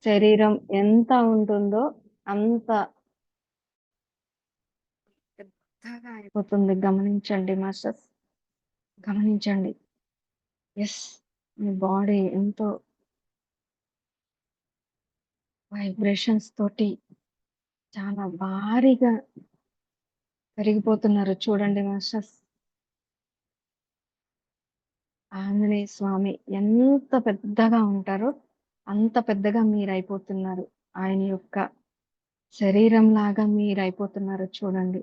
శరీరం ఎంత ఉంటుందో అంత పెద్దగా అయిపోతుంది, గమనించండి మాస్టర్స్. గమనించండి. ఎస్, మీ బాడీ ఎంతో వైబ్రేషన్స్ తోటి చాలా భారీగా పెరిగిపోతున్నారు, చూడండి మాస్టర్స్. ఆంజనేయ స్వామి ఎంత పెద్దగా ఉంటారో అంత పెద్దగా మీరైపోతున్నారు. ఆయన యొక్క శరీరం లాగా మీరైపోతున్నారు, చూడండి.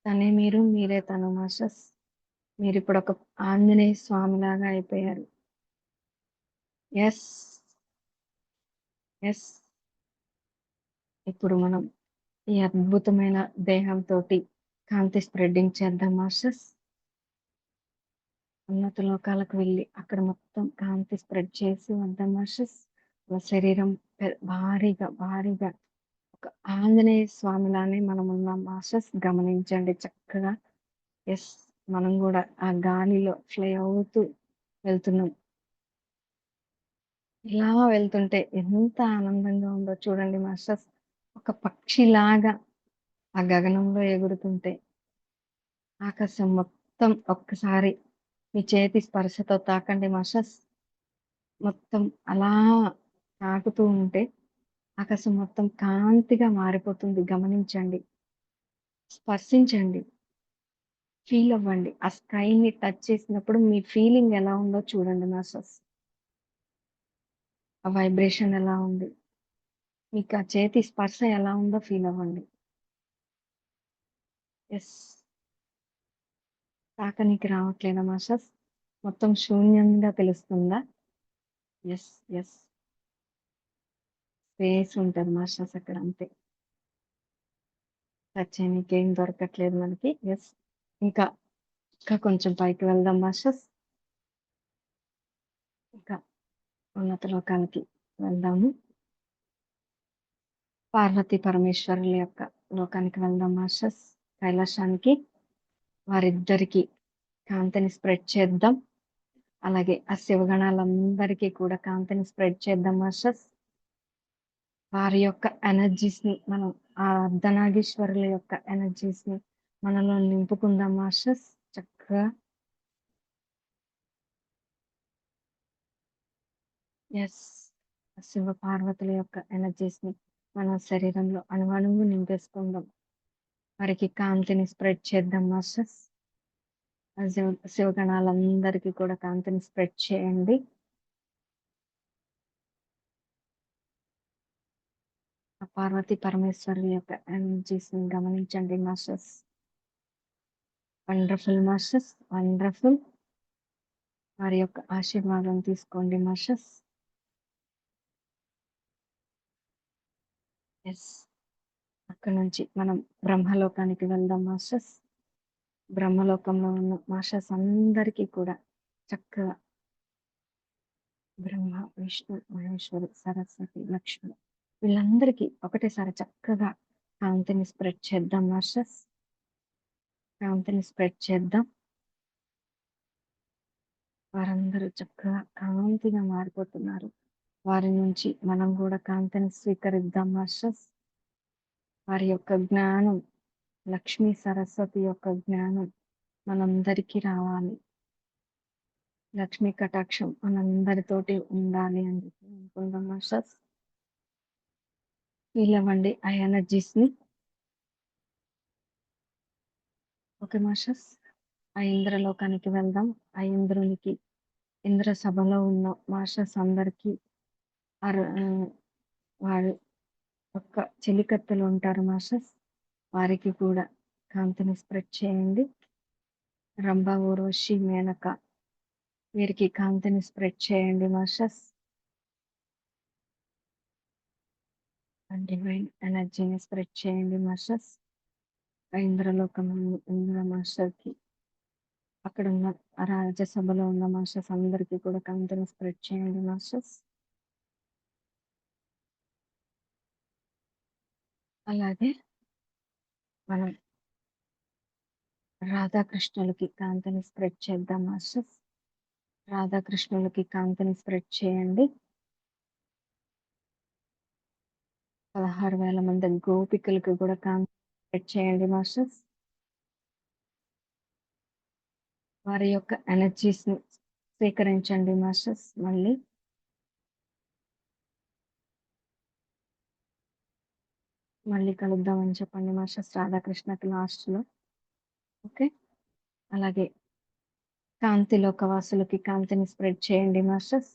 తనే మీరు, మీరే తను మాస్టర్స్. మీరు ఇప్పుడు ఒక ఆంజనేయ స్వామి లాగా అయిపోయారు. Yes, yes. ఇప్పుడు మనం ఈ అద్భుతమైన దేహంతో కాంతి స్ప్రెడ్డింగ్ చేద్దాం మాస్టర్స్. ఉన్నత లోకాలకు వెళ్ళి అక్కడ మొత్తం కాంతి స్ప్రెడ్ చేసి వద్దాం మాస్టర్స్. శరీరం భారీగా ఒక ఆంజనేయ స్వామిలానే మనం ఉన్నాం మాస్టర్స్. గమనించండి చక్కగా. ఎస్, మనం కూడా ఆ గాలిలో ఫ్లై అవుతూ వెళ్తున్నాం. ఇలా వెళ్తుంటే ఎంత ఆనందంగా ఉందో చూడండి మాస్టర్స్. ఒక పక్షిలాగా ఆ గగనంలో ఎగురుతుంటే ఆకాశం మొత్తం ఒక్కసారి మీ చేతి స్పర్శతో తాకండి మాస్టర్స్. మొత్తం అలా తాకుతూ ఉంటే ఆకాశం మొత్తం కాంతిగా మారిపోతుంది. గమనించండి, స్పర్శించండి, ఫీల్ అవ్వండి. ఆ స్కైని టచ్ చేసినప్పుడు మీ ఫీలింగ్ ఎలా ఉందో చూడండి మాస్టర్స్. ఆ వైబ్రేషన్ ఎలా ఉంది, మీకు ఆ చేతి స్పర్శ ఎలా ఉందో ఫీల్ అవ్వండి. ఎస్, తాకనికి రావట్లేదా మాస్టర్స్? మొత్తం శూన్యంగా తెలుస్తుందా? ఎస్, ఎస్, స్పేస్ ఉంటుంది మాస్టర్స్ అక్కడ, అంతే. టచ్ చేయడానికి ఏం దొరకట్లేదు మనకి. ఎస్, ఇంకా ఇంకా కొంచెం పైకి వెళ్దాం మాస్టర్స్. ఇంకా ఉన్నత లోకాలకి వెళ్దాము. పార్వతీ పరమేశ్వరుల యొక్క లోకానికి వెళ్దాం మాస్టర్స్. కైలాసానికి వారిద్దరికి కాంతిని స్ప్రెడ్ చేద్దాం. అలాగే ఆ శివగణాలందరికీ కూడా కాంతిని స్ప్రెడ్ చేద్దాం మాస్టర్స్. వారి యొక్క ఎనర్జీస్ ని మనం, ఆ అర్ధనాగేశ్వరుల యొక్క ఎనర్జీస్ ని మనలో నింపుకుందాం మాస్టర్స్. చక్కగా ఎస్, శివ పార్వతుల యొక్క ఎనర్జీస్ ని మన శరీరంలో అణువణువు నింపేసుకుందాం. వారికి కాంతిని స్ప్రెడ్ చేద్దాం మాస్టర్స్. శివగణాలందరికీ కూడా కాంతిని స్ప్రెడ్ చేయండి. ఆ పార్వతీ పరమేశ్వరుల యొక్క ఎనర్జీస్ ని గమనించండి మాస్టర్స్. Wonderful masters, wonderful. వారి యొక్క ఆశీర్వాదం తీసుకోండి మాస్టర్స్. ఎస్, అక్కడ నుంచి మనం బ్రహ్మలోకానికి వెళ్దాం మాస్టర్స్. బ్రహ్మలోకంలో ఉన్న మాస్టర్స్ అందరికీ కూడా చక్కగా బ్రహ్మ, విష్ణు, మహేశ్వరు, సరస్వతి, లక్ష్మి వీళ్ళందరికీ ఒకటేసారి చక్కగా కాంతిని స్ప్రెడ్ చేద్దాం మాస్టర్స్. కాంతిని స్ప్రెడ్ చేద్దాం. వారందరూ చక్కగా కాంతిగా మారిపోతున్నారు. వారి నుంచి మనం కూడా కాంతిని స్వీకరిద్దాం మాస్టర్స్. వారి యొక్క జ్ఞానం, లక్ష్మీ సరస్వతి యొక్క జ్ఞానం మనందరికీ రావాలి. లక్ష్మీ కటాక్షం మనందరితోటి ఉండాలి అని చెప్పి అనుకుందాం మాస్టర్స్. ఫీల్ అవ్వండి ఆ ఎనర్జీస్ ని. ఓకే మాస్టర్స్, ఆ ఇంద్రలోకానికి వెళ్దాం. ఆ ఇంద్రునికి, ఇంద్ర సభలో ఉన్న మాస్టర్స్ అందరికీ వారు ఒక్క చెలికత్తెలు ఉంటారు మాస్టర్స్. వారికి కూడా కాంతిని స్ప్రెడ్ చేయండి. రంభ, ఊర్వశి, మేనక వీరికి కాంతిని స్ప్రెడ్ చేయండి మాస్టర్స్. డివైన్ ఎనర్జీని స్ప్రెడ్ చేయండి మాస్టర్స్. ఇంద్రలోకం, ఇంద్ర మాస్టర్ కి, అక్కడ ఉన్న రాజ్యసభలో ఉన్న మాస్టర్స్ అందరికీ కూడా కాంతిని స్ప్రెడ్ చేయండి మాస్టర్స్. అలాగే మనం రాధాకృష్ణులకి కాంతిని స్ప్రెడ్ చేద్దాం మాస్టర్స్. రాధాకృష్ణులకి కాంతిని స్ప్రెడ్ చేయండి. 16,000 మంది గోపికలకు కూడా కాంతి స్ప్రెడ్ చేయండి మాస్టర్స్. వారి యొక్క ఎనర్జీస్ ని స్వీకరించండి మాస్టర్స్. మళ్ళీ కలుద్దామని చెప్పండి మాస్టర్స్ రాధాకృష్ణకి లాస్ట్ లో. ఓకే, అలాగే కాంతి లోకవాసులకి కాంతిని స్ప్రెడ్ చేయండి మాస్టర్స్.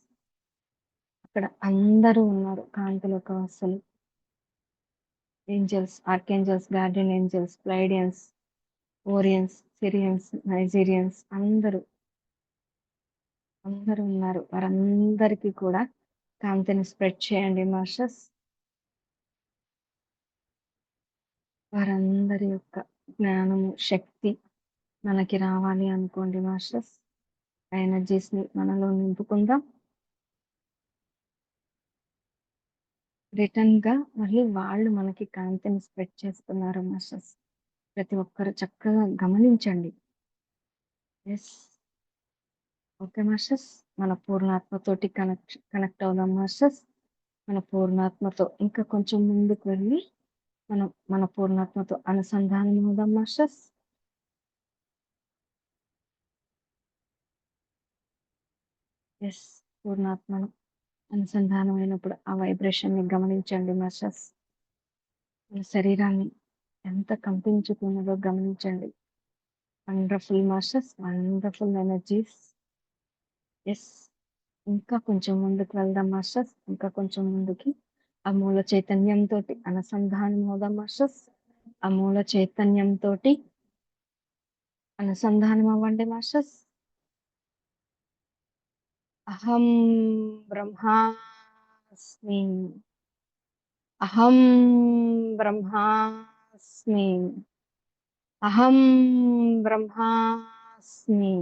అక్కడ అందరూ ఉన్నారు కాంతి లోకవాసులు. Angels, archangels, guardian angels, Pleiadians, Orions, Sirians, Nigerians అందరూ ఉన్నారు. వారందరికీ కూడా కాంతిని స్ప్రెడ్ చేయండి మాస్టర్స్. వారందరి యొక్క జ్ఞానము, శక్తి మనకి రావాలి అనుకోండి మాస్టర్స్. ఎనర్జీస్ ని మనలో నింపుకుందాం. రిటర్న్ గా మళ్ళీ వాళ్ళు మనకి కాంతిని స్ప్రెడ్ చేస్తున్నారు మాస్టర్స్. ప్రతి ఒక్కరు చక్కగా గమనించండి. ఎస్. Okay masters. మన పూర్ణాత్మతోటి కనెక్ట్ అవుదాం మాస్టర్స్. మన పూర్ణాత్మతో ఇంకా కొంచెం ముందుకు వెళ్ళి మనం మన పూర్ణాత్మతో అనుసంధానం అవుదాం మాస్టర్స్. ఎస్. పూర్ణాత్మను అనుసంధానం అయినప్పుడు ఆ వైబ్రేషన్ ని గమనించండి మాస్టర్స్. మన శరీరాన్ని ఎంత కంపించుతున్నదో గమనించండి. Wonderful masters, wonderful energies. Yes. ఇంకా కొంచెం ముందుకు వెళ్దాం మాస్టర్స్. ఇంకా కొంచెం ముందుకి ఆ మూల చైతన్యంతో అనుసంధానం అవుదాం మాస్టర్స్. ఆ మూల చైతన్యంతో అనుసంధానం అవ్వండి మాస్టర్స్. అహం బ్రహ్మాస్మి. అహం బ్రహ్మాస్మి. అహం బ్రహ్మాస్మి.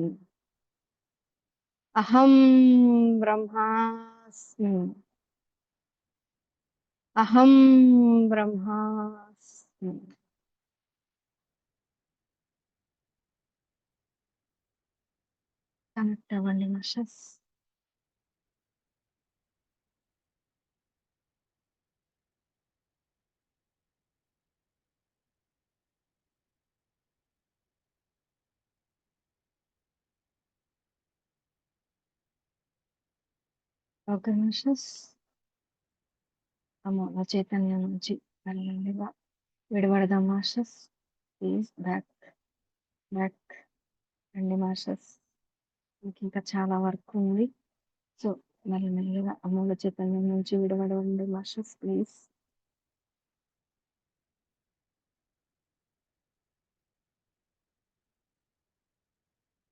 అహం బ్రహ్మాస్మి. అహం బ్రహ్మాస్మి. కనెక్ట్ అవ్వండి మాస్టర్స్. Okay masters. ఆ మూల చైతన్యం నుంచి మెల్లగా విడబడదాం మాస్టర్స్. ప్లీజ్ బ్యాక్ బ్యాక్ రండి మాస్టర్స్. మీకు ఇంకా చాలా వర్క్ ఉంది. సో మెల్లగా ఆ మూల చైతన్యం నుంచి విడబడండి మాస్టర్స్ ప్లీజ్.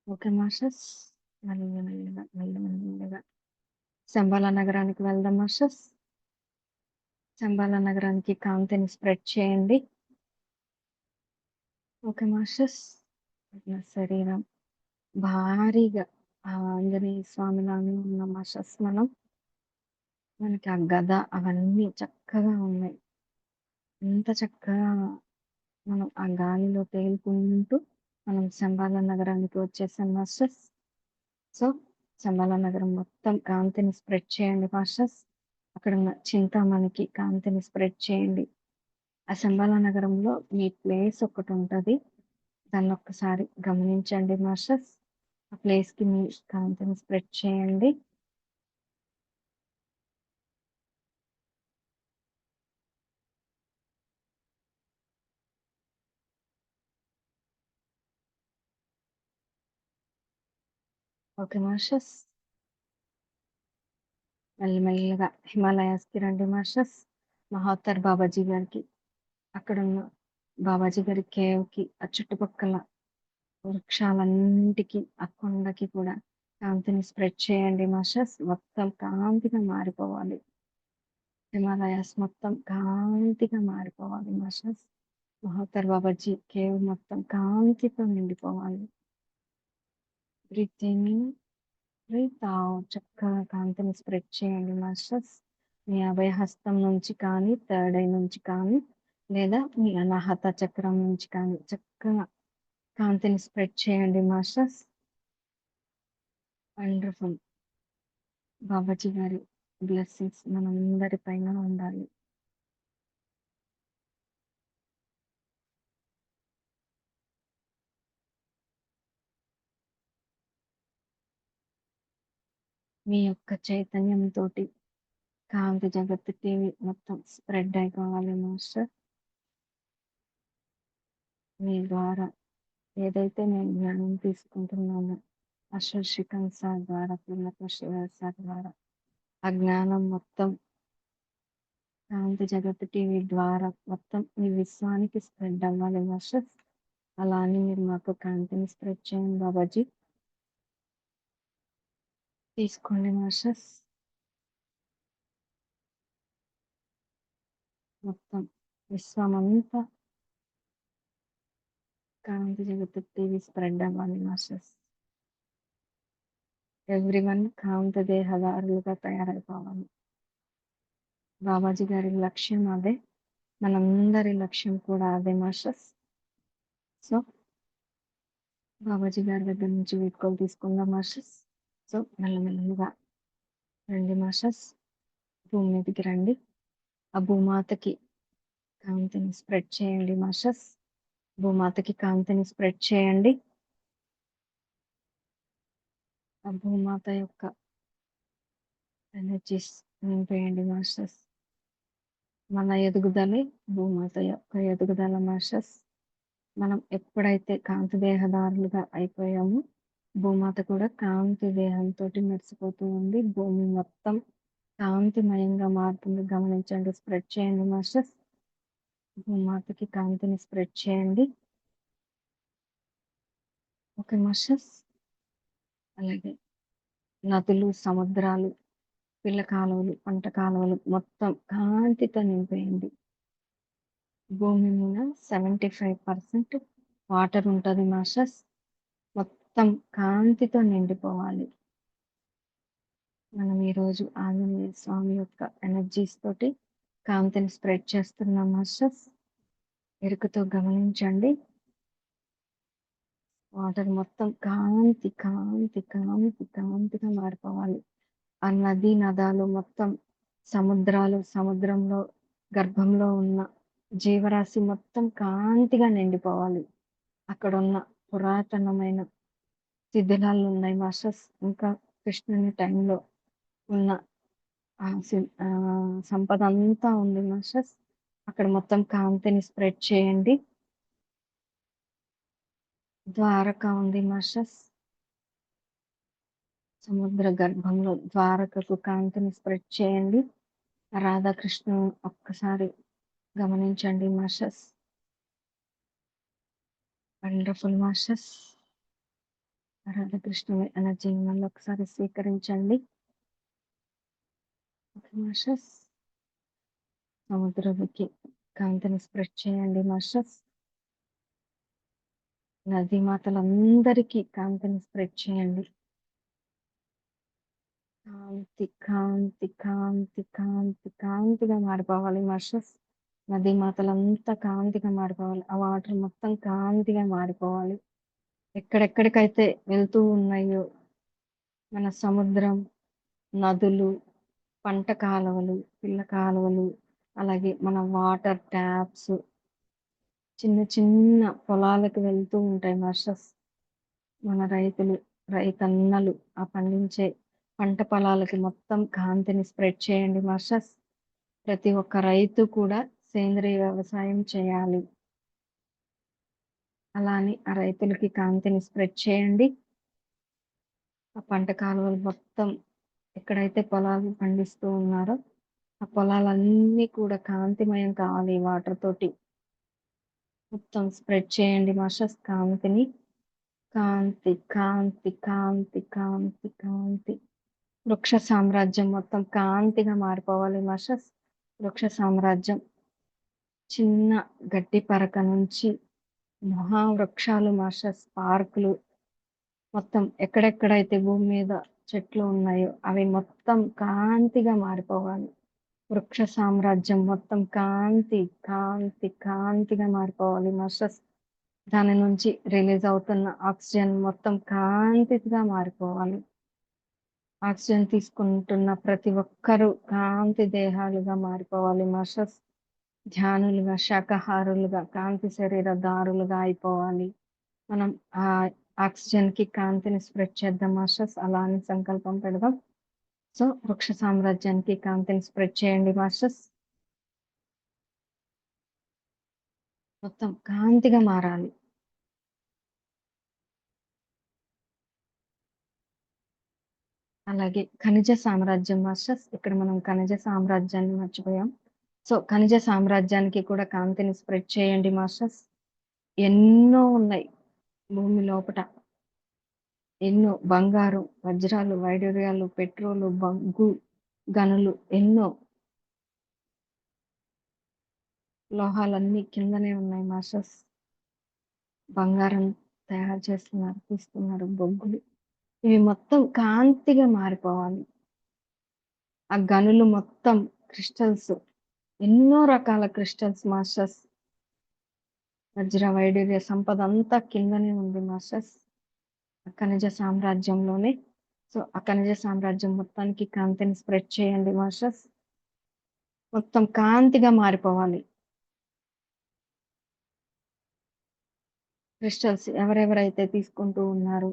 Okay masters. మెల్లగా శంబాల నగరానికి వెళ్దాం మాస్టర్స్. శంబాల నగరానికి కాంతిని స్ప్రెడ్ చేయండి. Okay masters. నా శరీరం భారీగా ఆ ఆంజనేయ స్వామిలానే ఉన్న మాస్టర్స్. మనకి ఆ గద అవన్నీ చక్కగా ఉన్నాయి. ఎంత చక్కగా మనం ఆ గాలిలో తేలుకుంటూ మనం శంబాల నగరానికి వచ్చేసాం మాస్టర్స్. సో శంబాల నగరం మొత్తం కాంతిని స్ప్రెడ్ చేయండి మాస్టర్స్. అక్కడ ఉన్న చింతామణికి కాంతిని స్ప్రెడ్ చేయండి. ఆ శంబాల నగరంలో మీ ప్లేస్ ఒకటి ఉంటుంది. దాన్ని ఒక్కసారి గమనించండి మాస్టర్స్. ఆ ప్లేస్ కి మీ కాంతిని స్ప్రెడ్ చేయండి. Okay masters. మెల్లగా హిమాలయాస్కి రండి మాస్టర్స్. మహోత్తర్ బాబాజీ గారికి అక్కడ ఉన్న బాబాజీ గారి కేవ్ కి ఆ చుట్టుపక్కల వృక్షాలన్నింటికి ఆ కొండకి కూడా కాంతిని స్ప్రెడ్ చేయండి మాస్టర్స్. మొత్తం కాంతిగా మారిపోవాలి. హిమాలయాస్ మొత్తం కాంతిగా మారిపోవాలి మాస్టర్స్. మహోత్తర్ బాబాజీ కేవ్ మొత్తం కాంతితో నిండిపోవాలి. Breathe in, breath out. చక్కగా కాంతిని స్ప్రెడ్ చేయండి మాస్టర్స్. మీ అభయహస్తం నుంచి కానీ, థర్డ్ ఐ నుంచి కానీ, లేదా మీ అనాహత చక్రం నుంచి కానీ చక్కగా కాంతిని స్ప్రెడ్ చేయండి మాస్టర్స్. వండర్ఫుల్. బాబాజీ గారి బ్లెస్సింగ్స్ మనందరి పైన ఉండాలి. మీ యొక్క చైతన్యంతో కాంతి జగత్తు టీవీ మొత్తం స్ప్రెడ్ అయిపోవాలి మాస్టర్. మీ ద్వారా ఏదైతే నేను జ్ఞానం తీసుకుంటున్నానో అశ్వశిఖన్ సార్ ద్వారా, పూర్ణకృష్ణ సార్ ద్వారా ఆ జ్ఞానం మొత్తం కాంతి జగత్తు టీవీ ద్వారా మొత్తం ఈ విశ్వానికి స్ప్రెడ్ అవ్వాలి మాస్టర్స్. అలా అని మీరు మాకు కాంతిని స్ప్రెడ్ చేయండి బాబాజీ. తీసుకోండి మాస్టర్స్. మొత్తం విశ్వమంతా కాంతి జగత్తు టీవీ స్ప్రెడ్ అవ్వాలి మాస్టర్స్. ఎవ్రీవన్ కాంతి దేహదారులుగా తయారైపోవాలి. బాబాజీ గారి లక్ష్యం అదే. మనందరి లక్ష్యం కూడా అదే మాస్టర్స్. సో బాబాజీ గారి దగ్గర నుంచి వీడ్కోలు తీసుకుందాం మాస్టర్స్. సో మెల్లమెల్లగా రండి మాస్టర్స్, భూమి మీదకి రండి. ఆ భూమాతకి కాంతిని స్ప్రెడ్ చేయండి మాస్టర్స్. భూమాతకి కాంతిని స్ప్రెడ్ చేయండి. ఆ భూమాత యొక్క ఎనర్జీస్ నింపేయండి మాస్టర్స్. మన ఎదుగుదలే భూమాత యొక్క ఎదుగుదల మాస్టర్స్. మనం ఎప్పుడైతే కాంతి దేహదారులుగా అయిపోయామో భూమాత కూడా కాంతి దేహంతో మెరిసిపోతూ ఉంది. భూమి మొత్తం కాంతిమయంగా మారుతుంది. గమనించండి. స్ప్రెడ్ చేయండి మాస్టర్స్. భూమాతకి కాంతిని స్ప్రెడ్ చేయండి. Okay masters. అలాగే నదులు, సముద్రాలు, పిల్ల కాలువలు, పంట కాలువలు మొత్తం కాంతితో నింపేయండి. భూమి మీద 75% వాటర్ ఉంటుంది మాస్టర్స్. మొత్తం కాంతితో నిండిపోవాలి. మనం ఈరోజు ఆంజనేయ స్వామి యొక్క ఎనర్జీస్ తోటి కాంతిని స్ప్రెడ్ చేస్తున్నాం మాస్టర్స్. ఎరుకతో గమనించండి. వాటర్ మొత్తం కాంతి కాంతి కాంతి కాంతిగా మారిపోవాలి. ఆ నది నదాలు మొత్తం సముద్రాలు, సముద్రంలో గర్భంలో ఉన్న జీవరాశి మొత్తం కాంతిగా నిండిపోవాలి. అక్కడ ఉన్న పురాతనమైన శిథిలాలు ఉన్నాయి మాస్టర్స్. ఇంకా కృష్ణుని టైంలో ఉన్న సంపద అంతా ఉంది మాస్టర్స్. అక్కడ మొత్తం కాంతిని స్ప్రెడ్ చేయండి. ద్వారక ఉంది మాస్టర్స్. సముద్ర గర్భంలో ద్వారకకు కాంతిని స్ప్రెడ్ చేయండి. రాధాకృష్ణ ఒక్కసారి గమనించండి మాస్టర్స్. Wonderful masters. రాధాకృష్ణ ఎనర్జీని మళ్ళీ ఒకసారి స్వీకరించండి. Okay masters. సముద్రానికి కాంతిని స్ప్రెడ్ చేయండి మాస్టర్స్. నదీ మాతలందరికీ కాంతిని స్ప్రెడ్ చేయండి. కాంతి కాంతి కాంతి కాంతి కాంతిగా మారిపోవాలి మాస్టర్స్. నదీ మాతలంతా కాంతిగా మారిపోవాలి. ఆ వాటర్ మొత్తం కాంతిగా మారిపోవాలి. ఎక్కడెక్కడికైతే వెళ్తూ ఉన్నాయో మన సముద్రం, నదులు, పంట కాలువలు, పిల్ల కాలువలు, అలాగే మన వాటర్ ట్యాప్స్, చిన్న చిన్న పొలాలకు వెళ్తూ ఉంటాయి మాస్టర్స్. మన రైతన్నలు ఆ పండించే పంట పొలాలకి మొత్తం కాంతిని స్ప్రెడ్ చేయండి మాస్టర్స్. ప్రతి ఒక్క రైతు కూడా సేంద్రియ వ్యవసాయం చేయాలి. అలానే ఆ రైతులకి కాంతిని స్ప్రెడ్ చేయండి. ఆ పంట కాలువలు మొత్తం ఎక్కడైతే పొలాలు పండిస్తూ ఉన్నారో ఆ పొలాలన్నీ కూడా కాంతిమయం కావాలి. వాటర్ తోటి మొత్తం స్ప్రెడ్ చేయండి మాస్టర్స్ కాంతిని. కాంతి కాంతి కాంతి కాంతి కాంతి. వృక్ష సామ్రాజ్యం మొత్తం కాంతిగా మారిపోవాలి మాస్టర్స్. వృక్ష సామ్రాజ్యం చిన్న గడ్డి పరక నుంచి మహావృక్షాలు మాస్టర్స్, పార్కులు మొత్తం ఎక్కడెక్కడైతే భూమి మీద చెట్లు ఉన్నాయో అవి మొత్తం కాంతిగా మారిపోవాలి. వృక్ష సామ్రాజ్యం మొత్తం కాంతి కాంతి కాంతిగా మారిపోవాలి మాస్టర్స్. దాని నుంచి రిలీజ్ అవుతున్న ఆక్సిజన్ మొత్తం కాంతిగా మారిపోవాలి. ఆక్సిజన్ తీసుకుంటున్న ప్రతి ఒక్కరూ కాంతి దేహాలుగా మారిపోవాలి మాస్టర్స్. ధ్యానులుగా, శాకాహారులుగా, కాంతి శరీరదారులుగా అయిపోవాలి. మనం ఆ ఆక్సిజన్ కి కాంతిని స్ప్రెడ్ చేద్దాం మాస్టర్స్. అలా అని సంకల్పం పెడదాం. సో వృక్ష సామ్రాజ్యానికి కాంతిని స్ప్రెడ్ చేయండి మాస్టర్స్. మొత్తం కాంతిగా మారాలి. అలాగే ఖనిజ సామ్రాజ్యం మాస్టర్స్. ఇక్కడ మనం ఖనిజ సామ్రాజ్యాన్ని మర్చిపోయాం. సో ఖనిజ సామ్రాజ్యానికి కూడా కాంతిని స్ప్రెడ్ చేయండి మాస్టర్స్. ఎన్నో ఉన్నాయి భూమి లోపట. ఎన్నో బంగారం, వజ్రాలు, వైడూర్యాలు, పెట్రోలు, బొగ్గు గనులు, ఎన్నో లోహాలన్నీ కిందనే ఉన్నాయి మాస్టర్స్. బంగారం తయారు చేస్తున్నారు, తీస్తున్నారు, బొగ్గులు ఇవి మొత్తం కాంతిగా మారిపోవాలి. ఆ గనులు మొత్తం క్రిస్టల్స్, ఎన్నో రకాల క్రిస్టల్స్ మాస్టర్స్. వజ్ర వైడూర్య సంపదంతా కిందనే ఉంది మాస్టర్స్. ఆ ఖనిజ సామ్రాజ్యంలోనే. సో, ఆ ఖనిజ సామ్రాజ్యం మొత్తానికి కాంతిని స్ప్రెడ్ చేయండి మాస్టర్స్. మొత్తం కాంతిగా మారిపోవాలి. క్రిస్టల్స్ ఎవరెవరైతే తీసుకుంటూ ఉన్నారో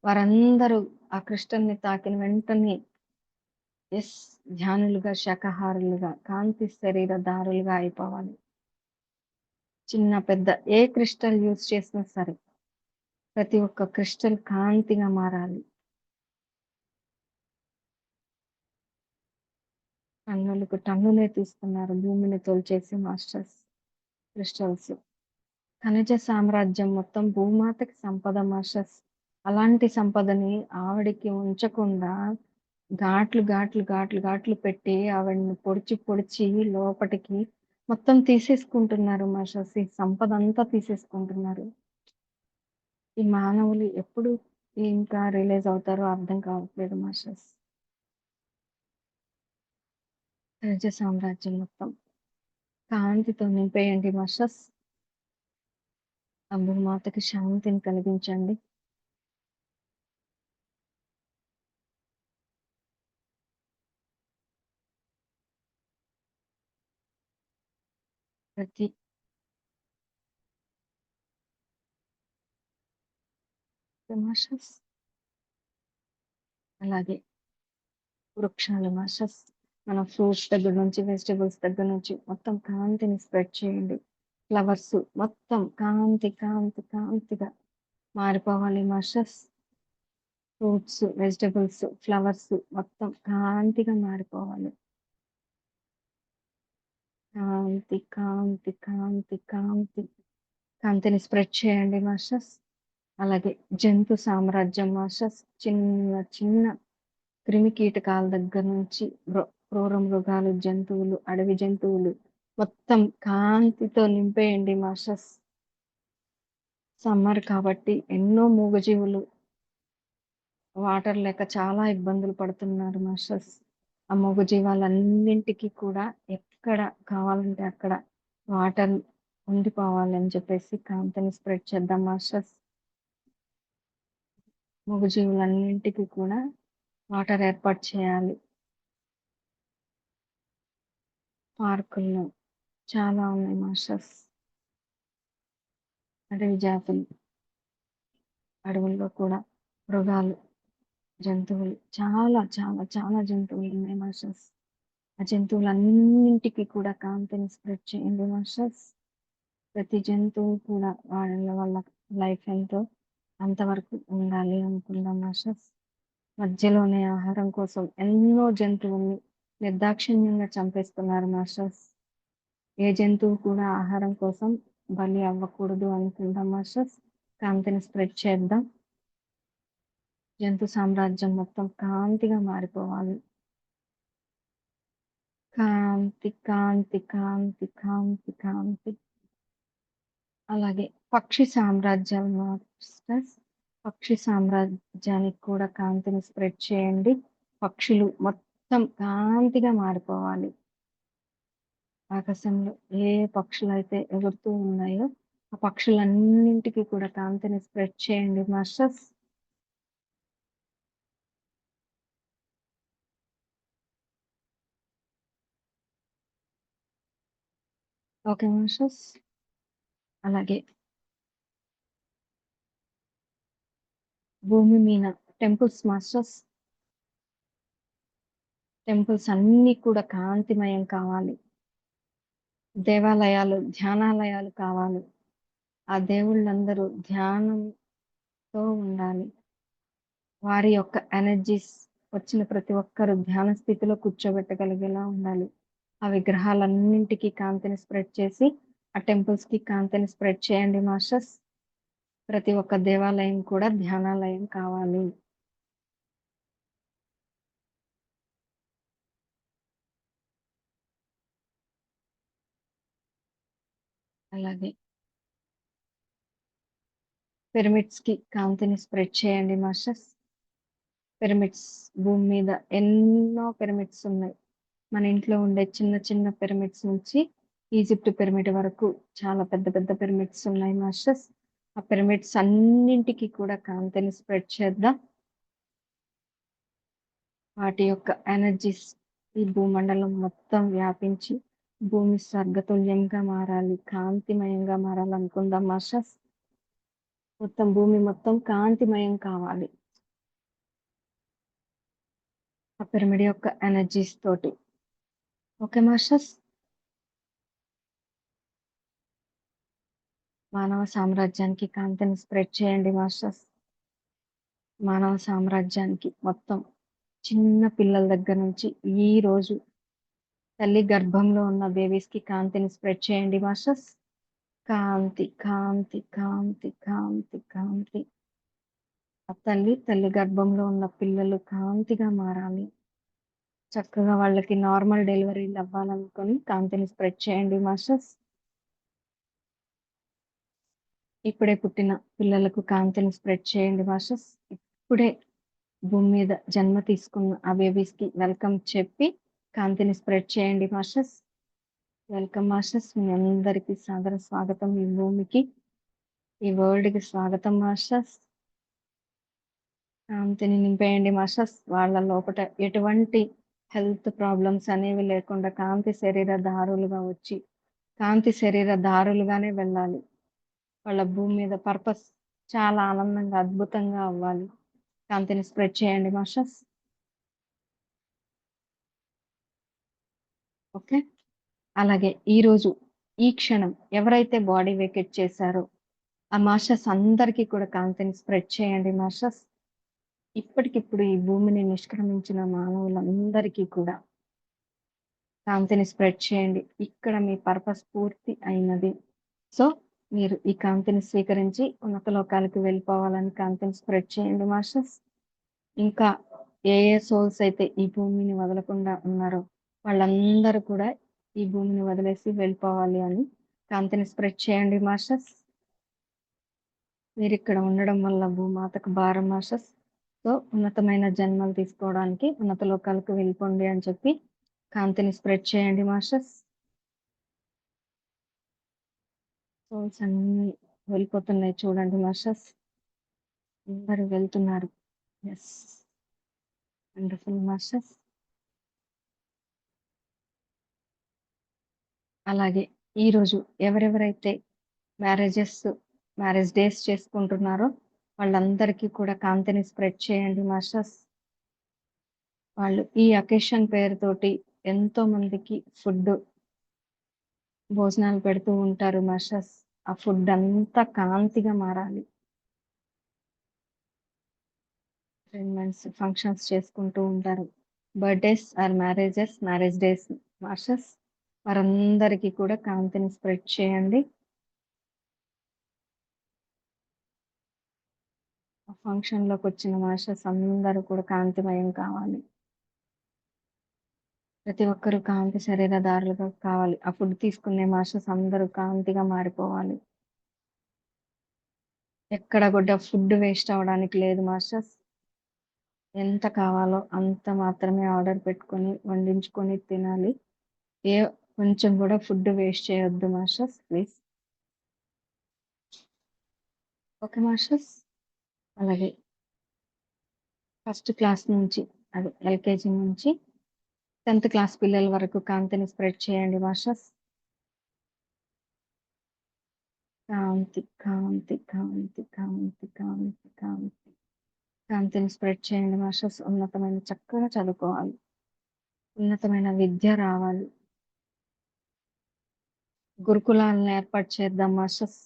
వారందరూ ఆ క్రిస్టల్‌ని తాకిన వెంటనే యెస్, ధ్యానులుగా, శాకాహారులుగా, కాంతి శరీరధారులుగా అయిపోవాలి. చిన్న, పెద్ద ఏ క్రిస్టల్ యూజ్ చేసినా సరే, ప్రతి ఒక్క క్రిస్టల్ కాంతిగా మారాలి. టన్నులకు టన్నులే తీస్తున్నారు భూమిని తొలిచేసి మాస్టర్స్ క్రిస్టల్స్. ఖనిజ సామ్రాజ్యం మొత్తం భూమాతకి సంపద మాస్టర్స్. అలాంటి సంపదని ఆవిడకి ఉంచకుండా ఘాట్లు పెట్టి ఆవిడని పొడిచి పొడిచి లోపటికి మొత్తం తీసేసుకుంటున్నారు మాస్టర్స్. ఈ సంపదంతా తీసేసుకుంటున్నారు. ఈ మానవులు ఎప్పుడు ఇంకా రియలైజ్ అవుతారో అర్థం కావట్లేదు మాస్టర్స్. ఖనిజ సామ్రాజ్యం మొత్తం కాంతితో నింపేయండి మాస్టర్స్. ఆ భూమాతకి శాంతిని కలిగించండి. ప్రతి మాస్టర్స్ అలాగే వృక్షాలు మాస్టర్స్, మన ఫ్రూట్స్ దగ్గర నుంచి, వెజిటబుల్స్ దగ్గర నుంచి మొత్తం కాంతిని స్ప్రెడ్ చేయండి. ఫ్లవర్స్ మొత్తం కాంతిగా మారిపోవాలి మాస్టర్స్. ఫ్రూట్స్, వెజిటబుల్స్, ఫ్లవర్స్ మొత్తం కాంతిగా మారిపోవాలి. కాంతి. కాంతిని స్ప్రెడ్ చేయండి మాస్టర్స్. అలాగే జంతు సామ్రాజ్యం మాస్టర్స్. చిన్న చిన్న క్రిమి కీటకాల దగ్గర నుంచి క్రూర మృగాలు, జంతువులు, అడవి జంతువులు మొత్తం కాంతితో నింపేయండి మాస్టర్స్. సమ్మర్ కాబట్టి ఎన్నో మూగజీవులు వాటర్ లేక చాలా ఇబ్బందులు పడుతున్నారు మాస్టర్స్. ఆ మూగజీవాలన్నింటికి కూడా ఎక్కడ కావాలంటే అక్కడ వాటర్ ఉండిపోవాలని చెప్పేసి కాంతిని స్ప్రెడ్ చేద్దాం మాస్టర్స్. మూగజీవులన్నింటికి కూడా వాటర్ ఏర్పాటు చేయాలి. పార్కుల్లో చాలా ఉన్నాయి మాస్టర్స్. అడవి జాతులు, అడవుల్లో కూడా మృగాలు, జంతువులు చాలా జంతువులు ఉన్నాయి మాస్టర్స్. ఆ జంతువులన్నింటికి కూడా కాంతిని స్ప్రెడ్ చేయండి మాస్టర్స్. ప్రతి జంతువు కూడా వాళ్ళ లైఫ్ ఎంతో అంతవరకు ఉండాలి అనుకుందాం మాస్టర్స్. మధ్యలోనే ఆహారం కోసం ఎన్నో జంతువుల్ని నిర్దాక్షిణ్యంగా చంపేస్తున్నారు మాస్టర్స్. ఏ జంతువు కూడా ఆహారం కోసం బలి అవ్వకూడదు అనుకుందాం మాస్టర్స్. కాంతిని స్ప్రెడ్ చేద్దాం. జంతు సామ్రాజ్యం మొత్తం కాంతిగా మారిపోవాలి. కాంతి. అలాగే పక్షి సామ్రాజ్యం మాస్టర్స్. పక్షి సామ్రాజ్యానికి కూడా కాంతిని స్ప్రెడ్ చేయండి. పక్షులు మొత్తం కాంతిగా మారిపోవాలి. ఆకాశంలో ఏ పక్షులైతే ఎగురుతూ ఉన్నాయో ఆ పక్షులన్నింటికి కూడా కాంతిని స్ప్రెడ్ చేయండి మాస్టర్స్. Okay masters. అలాగే భూమి మీద టెంపుల్స్ మాస్టర్స్. టెంపుల్స్ అన్నీ కూడా కాంతిమయం కావాలి. దేవాలయాలు, ధ్యానాలయాలు కావాలి. ఆ దేవుళ్ళందరూ ధ్యానంతో ఉండాలి. వారి యొక్క ఎనర్జీస్ వచ్చిన ప్రతి ఒక్కరు ధ్యాన స్థితిలో కూర్చోబెట్టగలిగేలా ఉండాలి. ఆ విగ్రహాలన్నింటికి కాంతిని స్ప్రెడ్ చేసి ఆ టెంపుల్స్ కి కాంతిని స్ప్రెడ్ చేయండి మాస్టర్స్. ప్రతి ఒక్క దేవాలయం కూడా ధ్యానాలయం కావాలి. అలాగే పిరమిడ్స్ కి కాంతిని స్ప్రెడ్ చేయండి మాస్టర్స్. పిరమిడ్స్ భూమి మీద ఎన్నో పిరమిడ్స్ ఉన్నాయి. మన ఇంట్లో ఉండే చిన్న చిన్న పిరమిడ్స్ నుంచి ఈజిప్ట్ పిరమిడ్ వరకు చాలా పెద్ద పెద్ద పిరమిడ్స్ ఉన్నాయి మాస్టర్స్. ఆ పిరమిడ్స్ అన్నింటికి కూడా కాంతిని స్ప్రెడ్ చేద్దాం. వాటి యొక్క ఎనర్జీస్ ఈ భూమండలం మొత్తం వ్యాపించి భూమి స్వర్గతుల్యంగా మారాలి, కాంతిమయంగా మారాలనుకుందాం మాస్టర్స్. మొత్తం భూమి మొత్తం కాంతిమయం కావాలి ఆ పిరమిడ్ యొక్క ఎనర్జీస్ తోటి. Okay masters. మానవ సామ్రాజ్యానికి కాంతిని స్ప్రెడ్ చేయండి మాస్టర్స్. మానవ సామ్రాజ్యానికి మొత్తం చిన్న పిల్లల దగ్గర నుంచి ఈ రోజు తల్లి గర్భంలో ఉన్న బేబీస్ కి కాంతిని స్ప్రెడ్ చేయండి మాస్టర్స్. కాంతి కాంతి కాంతి కాంతి కాంతి. ఆ తల్లి గర్భంలో ఉన్న పిల్లలు కాంతిగా మారాలి. చక్కగా వాళ్ళకి నార్మల్ డెలివరీలు అవ్వాలనుకొని కాంతిని స్ప్రెడ్ చేయండి మాస్టర్స్. ఇప్పుడే పుట్టిన పిల్లలకు కాంతిని స్ప్రెడ్ చేయండి మాస్టర్స్. ఇప్పుడే భూమి మీద జన్మ తీసుకున్న ఆ బేబీస్ కి వెల్కమ్ చెప్పి కాంతిని స్ప్రెడ్ చేయండి మాస్టర్స్. Welcome masters. మీ అందరికీ సాదర స్వాగతం. ఈ భూమికి, ఈ వరల్డ్ కి స్వాగతం మాస్టర్స్. కాంతిని నింపేయండి మాస్టర్స్. వాళ్ళ లోపల ఎటువంటి హెల్త్ ప్రాబ్లమ్స్ అనేవి లేకుండా కాంతి శరీర దారులుగా వచ్చి కాంతి శరీర దారులుగానే వెళ్ళాలి. వాళ్ళ భూమి మీద పర్పస్ చాలా ఆనందంగా అద్భుతంగా అవ్వాలి. కాంతిని స్ప్రెడ్ చేయండి మాస్టర్స్. ఓకే. అలాగే ఈరోజు ఈ క్షణం ఎవరైతే బాడీ వేకెట్ చేశారో ఆ మాస్టర్స్ అందరికీ కూడా కాంతిని స్ప్రెడ్ చేయండి మాస్టర్స్. ఇప్పటికిప్పుడు ఈ భూమిని నిష్క్రమించిన మానవులందరికీ కూడా కాంతిని స్ప్రెడ్ చేయండి. ఇక్కడ మీ పర్పస్ పూర్తి అయినది. సో మీరు ఈ కాంతిని స్వీకరించి ఉన్నత లోకాలకు వెళ్ళిపోవాలని కాంతిని స్ప్రెడ్ చేయండి మాస్టర్స్. ఇంకా ఏ సోల్స్ అయితే ఈ భూమిని వదలకుండా ఉన్నారో వాళ్ళందరూ కూడా ఈ భూమిని వదిలేసి వెళ్ళిపోవాలి అని కాంతిని స్ప్రెడ్ చేయండి మాస్టర్స్. మీరు ఇక్కడ ఉండడం వల్ల భూమాతకు భారం మాస్టర్స్. సో ఉన్నతమైన జన్మలు తీసుకోవడానికి ఉన్నత లోకాలకు వెళ్ళిపోండి అని చెప్పి కాంతిని స్ప్రెడ్ చేయండి మాస్టర్స్. సోల్స్ అన్ని వెళ్ళిపోతున్నాయి చూడండి మాస్టర్స్. అందరూ వెళ్తున్నారు. Yes, wonderful masters. అలాగే ఈరోజు ఎవరెవరైతే మ్యారేజ్ డేస్ చేసుకుంటున్నారో వాళ్ళందరికీ కూడా కాంతిని స్ప్రెడ్ చేయండి మాస్టర్స్. వాళ్ళు ఈ అకేషన్ పేరుతోటి ఎంతో మందికి భోజనాలు పెడుతూ ఉంటారు మాస్టర్స్. ఆ ఫుడ్ అంతా కాంతిగా మారాలి. ఫ్రెండ్స్ ఫంక్షన్స్ చేసుకుంటూ ఉంటారు. Birthdays or marriage days masters. వారందరికీ కూడా కాంతిని స్ప్రెడ్ చేయండి. ఫంక్షన్ లోకి వచ్చిన మాస్టర్స్ అందరూ కూడా కాంతిమయం కావాలి. ప్రతి ఒక్కరూ కాంతి శరీరదారులుగా కావాలి. ఆ ఫుడ్ తీసుకునే మాస్టర్స్ అందరూ కాంతిగా మారిపోవాలి. ఎక్కడ కూడా ఫుడ్ వేస్ట్ అవడానికి లేదు మాస్టర్స్. ఎంత కావాలో అంత మాత్రమే ఆర్డర్ పెట్టుకొని వండించుకొని తినాలి. కొంచెం కూడా ఫుడ్ వేస్ట్ చేయొద్దు మాస్టర్స్ ప్లీజ్. Okay masters. అలాగే ఫస్ట్ క్లాస్ నుంచి అది ఎల్కేజీ నుంచి 10th క్లాస్ పిల్లల వరకు కాంతిని స్ప్రెడ్ చేయండి మాస్టర్స్. కాంతి కాంతి కాంతి కాంతి కాంతి కాంతి కాంతిని స్ప్రెడ్ చేయండి మాస్టర్స్. ఉన్నతమైన చక్కగా చదువుకోవాలి. ఉన్నతమైన విద్య రావాలి. గురుకులాలను ఏర్పాటు చేద్దాం మాస్టర్స్.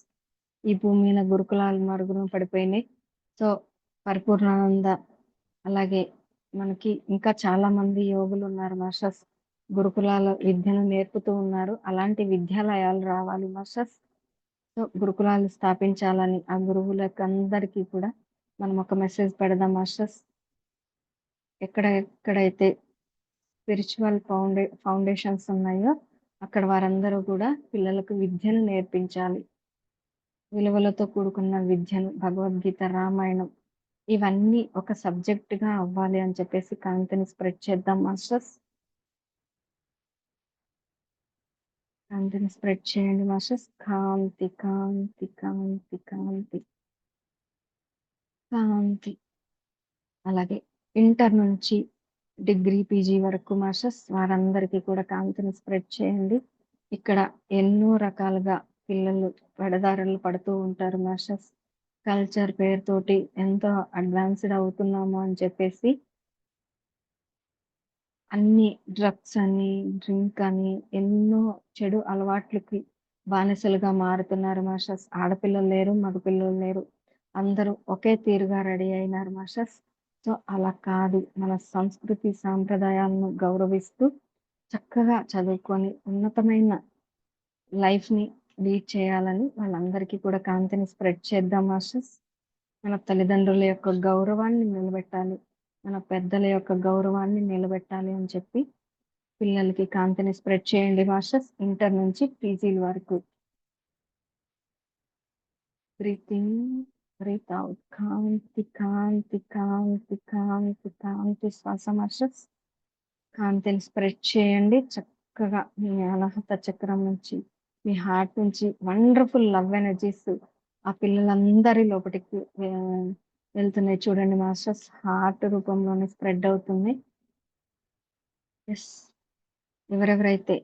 ఈ భూమి మీద గురుకులాలు మరుగున పడిపోయినాయి. సో పరిపూర్ణానంద అలాగే మనకి ఇంకా చాలా మంది యోగులు ఉన్నారు మాస్టర్స్. గురుకులాల విద్యను నేర్పుతూ ఉన్నారు. అలాంటి విద్యాలయాలు రావాలి మాస్టర్స్. సో గురుకులాలు స్థాపించాలని ఆ గురువులకు అందరికీ కూడా మనం ఒక మెసేజ్ పెడదాం మాస్టర్స్. ఎక్కడైతే స్పిరిచువల్ ఫౌండేషన్స్ ఉన్నాయో అక్కడ వారందరూ కూడా పిల్లలకు విద్యను నేర్పించాలి. విలువలతో కూడుకున్న విద్యను, భగవద్గీత, రామాయణం ఇవన్నీ ఒక సబ్జెక్ట్‌గా అవ్వాలి అని చెప్పేసి కాంతిని స్ప్రెడ్ చేద్దాం మాస్టర్స్. కాంతిని స్ప్రెడ్ చేయండి మాస్టర్స్. కాంతి, కాంతి, కాంతి, కాంతి, కాంతి. అలాగే ఇంటర్ నుంచి డిగ్రీ, పీజీ వరకు మాస్టర్స్ వారందరికీ కూడా కాంతిని స్ప్రెడ్ చేయండి. ఇక్కడ ఎన్నో రకాలుగా పిల్లలు పెడదారులు పడుతూ ఉంటారు మాస్టర్స్. కల్చర్ పేరుతోటి ఎంతో అడ్వాన్స్‌డ్ అవుతున్నాము అని చెప్పేసి అన్ని డ్రగ్స్ అని, డ్రింక్ అని ఎన్నో చెడు అలవాట్లకి బానిసలుగా మారుతున్నారు మాస్టర్స్. ఆడపిల్లలు లేరు, మగపిల్లలు లేరు. అందరూ ఒకే తీరుగా రెడీ అయినారు మాస్టర్స్. సో, అలా కాదు. మన సంస్కృతి సాంప్రదాయాలను గౌరవిస్తూ చక్కగా చదువుకొని ఉన్నతమైన లైఫ్‌ని లీడ్ చేయాలని వాళ్ళందరికీ కూడా కాంతిని స్ప్రెడ్ చేద్దాం మాస్టర్స్. మన తల్లిదండ్రుల యొక్క గౌరవాన్ని నిలబెట్టాలి. మన పెద్దల యొక్క గౌరవాన్ని నిలబెట్టాలి అని చెప్పి పిల్లలకి కాంతిని స్ప్రెడ్ చేయండి మాస్టర్స్. ఇంటర్ నుంచి పీజీల వరకు. Breathe in, breathe out. కాంతి, కాంతి, కాంతి, కాంతి, కాంతి శ్వాస మాస్టర్స్. కాంతిని స్ప్రెడ్ చేయండి. చక్కగా మీ అనాహత చక్రం నుంచి, మీ హార్ట్ నుంచి వండర్‌ఫుల్ లవ్ ఎనర్జీస్ ఆ పిల్లలందరి లోపటికి వెళ్తున్నాయి చూడండి మాస్టర్స్. హార్ట్ రూపంలోనే స్ప్రెడ్ అవుతుంది. యెస్. ఎవరెవరైతే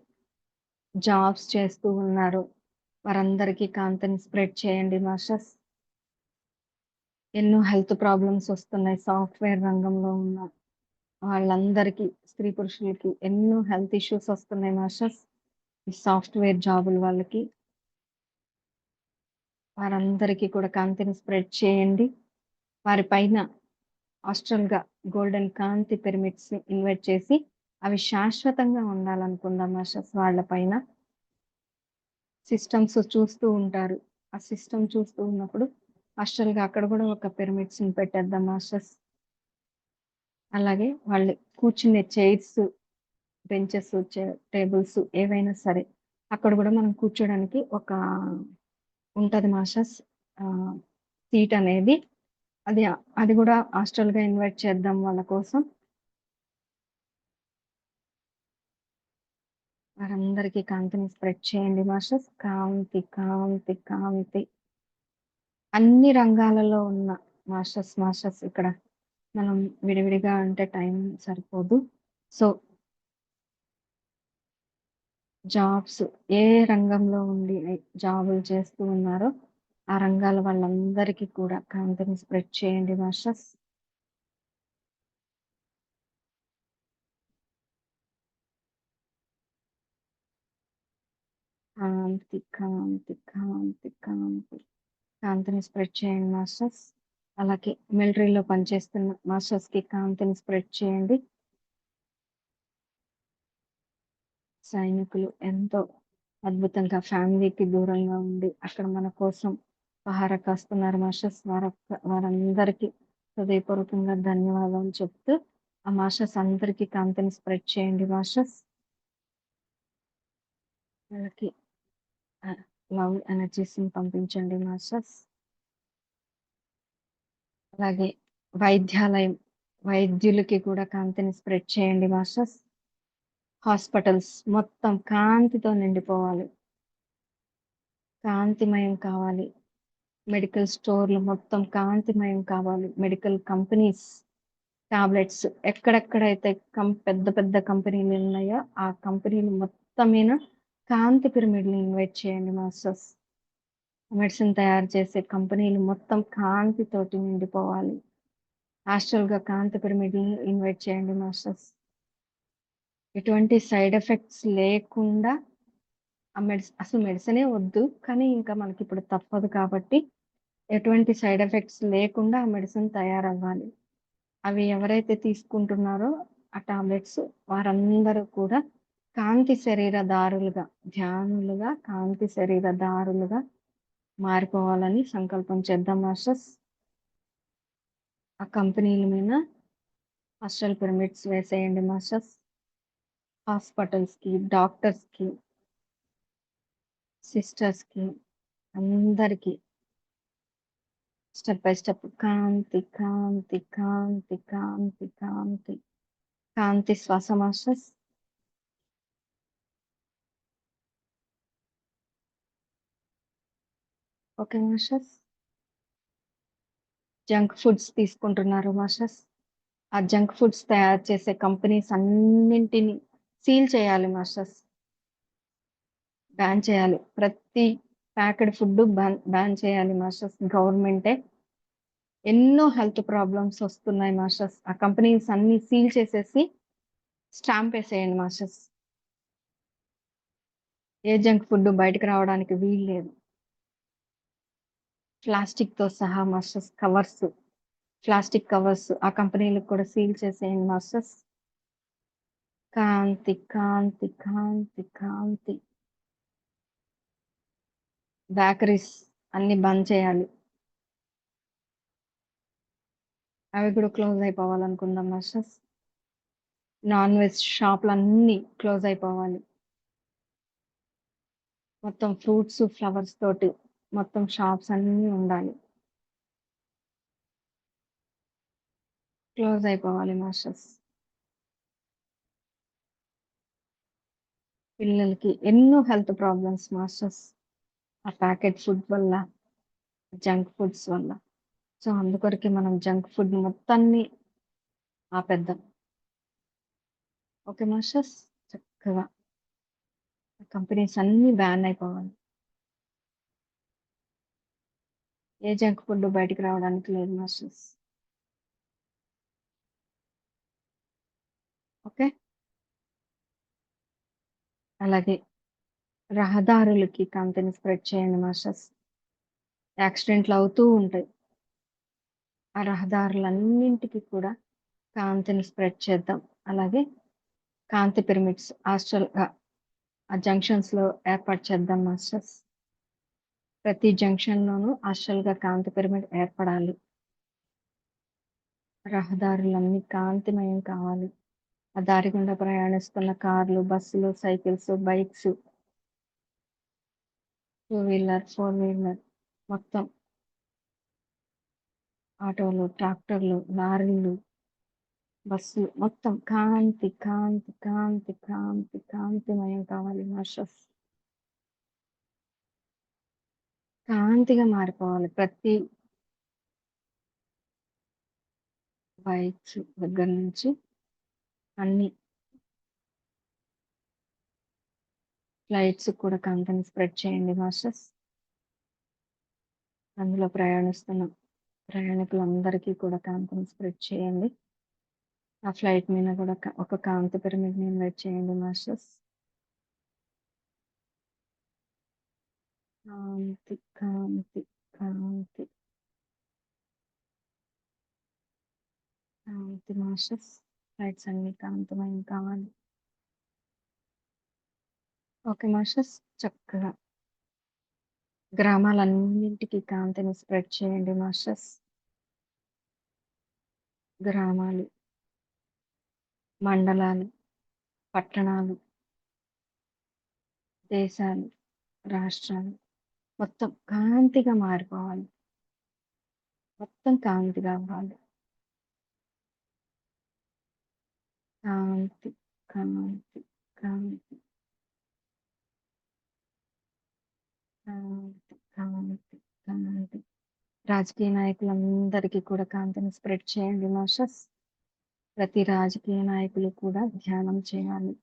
జాబ్స్ చేస్తూ ఉన్నారో వారందరికీ కాంతిని స్ప్రెడ్ చేయండి మాస్టర్స్. ఎన్నో హెల్త్ ప్రాబ్లమ్స్ వస్తున్నాయి. సాఫ్ట్‌వేర్ రంగంలో ఉన్న వాళ్ళందరికీ, స్త్రీ పురుషులకి ఎన్నో హెల్త్ ఇష్యూస్ వస్తున్నాయి మాస్టర్స్. ఈ సాఫ్ట్‌వేర్ జాబుల వాళ్ళకి, వారందరికీ కూడా కాంతిని స్ప్రెడ్ చేయండి. వారి పైన ఆస్ట్రల్‌గా గోల్డెన్ కాంతి పిరమిడ్స్‌ని ఇన్వైట్ చేసి, అవి శాశ్వతంగా ఉండాలనుకుందాం మాస్టర్స్ వాళ్ళ పైన. సిస్టమ్స్ చూస్తూ ఉంటారు. ఆ సిస్టమ్ చూస్తూ ఉన్నప్పుడు ఆస్ట్రల్‌గా అక్కడ కూడా ఒక పిరమిడ్స్‌ని పెట్టేద్దాం మాస్టర్స్. అలాగే వాళ్ళు కూర్చునే చైర్స్, బెంచెస్, టేబుల్స్ ఏవైనా సరే, అక్కడ గూడా మనం కూర్చోడానికి ఒక ఉంటది మాస్టర్స్. ఆహ్, సీట్ అనేది. అది అది గూడా హాస్టల్‌గా ఇన్వైట్ చేద్దాం వాళ్ళ కోసం. వారందరికీ కాంతిని స్ప్రెడ్ చేయండి మాస్టర్స్. కాంతి, కాంతి, కాంతి. అన్ని రంగాలలో ఉన్న మాస్టర్స్ ఇక్కడ మనం విడివిడిగా అంటే టైం సరిపోదు. సో, జాబ్స్ ఏ రంగంలో ఉండి జాబులు చేస్తూ ఉన్నారో, ఆ రంగాల వాళ్ళందరికీ కూడా కాంతిని స్ప్రెడ్ చేయండి మాస్టర్స్. కాంతి, కాంతి, కాంతి, కాంతి. కాంతిని స్ప్రెడ్ చేయండి మాస్టర్స్. అలాగే మిలిటరీలో పనిచేస్తున్న మాస్టర్స్‌కి కాంతిని స్ప్రెడ్ చేయండి. సైనికులు ఎంతో అద్భుతంగా ఫ్యామిలీకి దూరంగా ఉండి, అక్కడ మన కోసం పహారా కాస్తున్నారు మాస్టర్స్. వారందరికీ హృదయపూర్వకంగా ధన్యవాదాలు చెప్తూ, ఆ మాస్టర్స్ అందరికీ కాంతిని స్ప్రెడ్ చేయండి మాస్టర్స్. వాళ్ళకి లవ్ ఎనర్జీస్‌ని పంపించండి మాస్టర్స్. అలాగే వైద్యాలయం, వైద్యులకి కూడా కాంతిని స్ప్రెడ్ చేయండి మాస్టర్స్. హాస్పిటల్స్ మొత్తం కాంతితో నిండిపోవాలి. కాంతిమయం కావాలి. మెడికల్ స్టోర్‌లు మొత్తం కాంతిమయం కావాలి. మెడికల్ కంపెనీస్, టాబ్లెట్స్ ఎక్కడెక్కడైతే పెద్ద పెద్ద కంపెనీలున్నాయో, ఆ కంపెనీలు మొత్తం మీద కాంతి పిరమిడ్‌ని ఇన్వైట్ చేయండి మాస్టర్స్. మెడిసిన్ తయారు చేసే కంపెనీలు మొత్తం కాంతితోటి నిండిపోవాలి. యాస్ట్రల్‌గా కాంతి పిరమిడ్‌ని ఇన్వైట్ చేయండి మాస్టర్స్. ఎటువంటి సైడ్ ఎఫెక్ట్స్ లేకుండా ఆ అసలు మెడిసినే వద్దు. కానీ ఇంకా మనకిప్పుడు తప్పదు కాబట్టి, ఎటువంటి సైడ్ ఎఫెక్ట్స్ లేకుండా ఆ మెడిసిన్ తయారవ్వాలి. అవి ఎవరైతే తీసుకుంటున్నారో ఆ టాబ్లెట్స్ వారందరూ కూడా కాంతి శరీరధారులుగా, ధ్యానులుగా, కాంతి శరీరధారులుగా మారిపోవాలని సంకల్పం చేద్దాం మాస్టర్స్. ఆ కంపెనీల మీద హాస్టల్ పిరమిడ్స్ వేసేయండి మాస్టర్స్. హాస్పిటల్స్‌కి, డాక్టర్స్‌కి, సిస్టర్స్‌కి అందరికి స్టెప్ బై స్టెప్ కాంతి కాంతి కాంతి కాంతి కాంతి కాంతి శ్వాస masters. Okay masters. Junk foods తీసుకుంటున్నారు మాస్టర్స్. ఆ జంక్ ఫుడ్స్ తయారు చేసే కంపెనీస్ అన్నింటిని సీల్ చేయాలి మాస్టర్స్. బ్యాన్ చేయాలి. ప్రతి ప్యాకెడ్ ఫుడ్ బ్యాన్ చేయాలి మాస్టర్స్. గవర్నమెంటే ఎన్నో హెల్త్ ప్రాబ్లమ్స్ వస్తున్నాయి మాస్టర్స్. ఆ కంపెనీస్ అన్ని సీల్ చేసేసి స్టాంప్ వేసేయండి మాస్టర్స్. ఏ జంక్ ఫుడ్ బయటకు రావడానికి వీలు లేదు. ప్లాస్టిక్ తో సహా మాస్టర్స్. కవర్స్, ప్లాస్టిక్ కవర్స్ ఆ కంపెనీలకు కూడా సీల్ చేసేయండి మాస్టర్స్. కాంతి కాంతి కాంతి కాంతి. బేకరీస్ అన్ని బంద్ చేయాలి. అవి కూడా క్లోజ్ అయిపోవాలనుకుందాం మాస్టర్స్. నాన్ వెజ్ షాపులు అన్ని క్లోజ్ అయిపోవాలి. మొత్తం ఫ్రూట్స్ ఫ్లవర్స్ తోటి మొత్తం షాప్స్ అన్ని ఉండాలి. క్లోజ్ అయిపోవాలి మాస్టర్స్. పిల్లలకి ఎన్నో హెల్త్ ప్రాబ్లమ్స్ మాస్టర్స్. ఆ ప్యాకెట్ ఫుడ్ వల్ల, జంక్ ఫుడ్స్ వల్ల. సో అందుకొరకే మనం జంక్ ఫుడ్ మొత్తాన్ని ఆపేద్దాం. Okay masters. చక్కగా కంపెనీస్ అన్ని బ్యాన్ అయిపోవాలి. ఏ జంక్ ఫుడ్ బయటికి రావడానికి లేదు మాస్టర్స్. ఓకే. అలాగే రహదారులకి కాంతిని స్ప్రెడ్ చేయండి మాస్టర్స్. యాక్సిడెంట్లు అవుతూ ఉంటాయి. ఆ రహదారులన్నింటికి కూడా కాంతిని స్ప్రెడ్ చేద్దాం. అలాగే కాంతి పిరమిడ్స్ హాస్టల్గా ఆ జంక్షన్స్ లో ఏర్పాటు చేద్దాం మాస్టర్స్. ప్రతి జంక్షన్ లోనూ హాస్టల్గా కాంతి పిరమిడ్ ఏర్పడాలి. రహదారులన్నీ కాంతిమయం కావాలి. ఆ దారి గుండా ప్రయాణిస్తున్న కార్లు, బస్సులు, cycles, bikes, two wheeler, four wheeler, మొత్తం ఆటోలు, ట్రాక్టర్లు, లారీలు, బస్సులు మొత్తం కాంతి కాంతి కాంతి కాంతి కాంతిమయం కావాలి మాస్టర్స్. కాంతిగా మారిపోవాలి. ప్రతి బైక్స్ దగ్గర నుంచి అన్ని ఫ్లైట్స్ కూడా కాంతిని స్ప్రెడ్ చేయండి మాస్టర్స్. అందులో ప్రయాణిస్తున్న ప్రయాణికులందరికీ కూడా కాంతిని స్ప్రెడ్ చేయండి. ఆ ఫ్లైట్ మీద కూడా ఒక కాంతి పిరమిడ్ ఇన్వైట్ చేయండి మాస్టర్స్. కాంతి కాంతి కాంతి కాంతి మాస్టర్స్. ఫ్లైట్స్ అన్ని కాంతిమయం కావాలి. Okay masters. చక్కగా గ్రామాలన్నింటికి కాంతిని స్ప్రెడ్ చేయండి మాస్టర్స్. గ్రామాలు, మండలాలు, పట్టణాలు, దేశాలు, రాష్ట్రాలు మొత్తం కాంతిగా మారిపోవాలి. మొత్తం కాంతిగా అవ్వాలి. కాంతి కాంతి కాంతి కాంతి కాంతి కాంతి. రాజకీయ నాయకులందరికీ కూడా కాంతిని స్ప్రెడ్ చేయండి మాస్టర్స్. ప్రతి రాజకీయ నాయకులు కూడా ధ్యానం చేయాలి.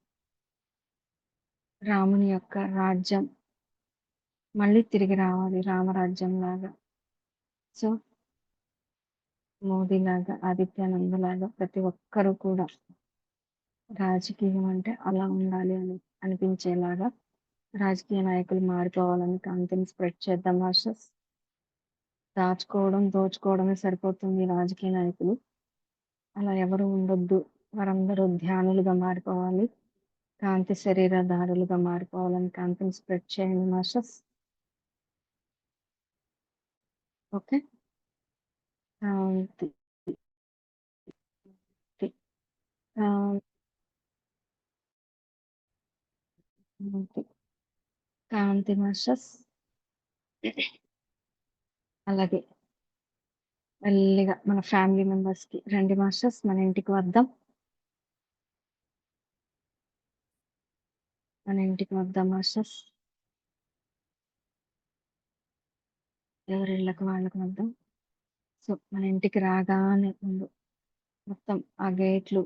రాముని యొక్క రాజ్యం మళ్ళీ తిరిగి రావాలి, రామరాజ్యం లాగా. సో మోదీ లాగా, ఆదిత్యానంద్ లాగా ప్రతి ఒక్కరూ కూడా రాజకీయం అంటే అలా ఉండాలి అని అనిపించేలాగా రాజకీయ నాయకులు మారిపోవాలని కాంతిని స్ప్రెడ్ చేద్దాం మాస్టర్స్. దాచుకోవడం, దోచుకోవడమే సరిపోతుంది రాజకీయ నాయకులు. అలా ఎవరు ఉండొద్దు. వారందరూ ధ్యానులుగా మారిపోవాలి. కాంతి శరీరధారులుగా మారిపోవాలని కాంతిని స్ప్రెడ్ చేయండి మాస్టర్స్. ఓకే. కాంతి కాంతి కాంతి కాంతి మాస్టర్స్. అలాగే మెల్లిగా మన ఫ్యామిలీ మెంబర్స్‌కి రండి మాస్టర్స్ మన ఇంటికి వద్దాం. మన ఇంటికి వద్దాం మాస్టర్స్. ఎవరిళ్ళకి వాళ్ళకి వద్దాం. సో, మన ఇంటికి రాగానే ముందు మొత్తం ఆ గేట్లు,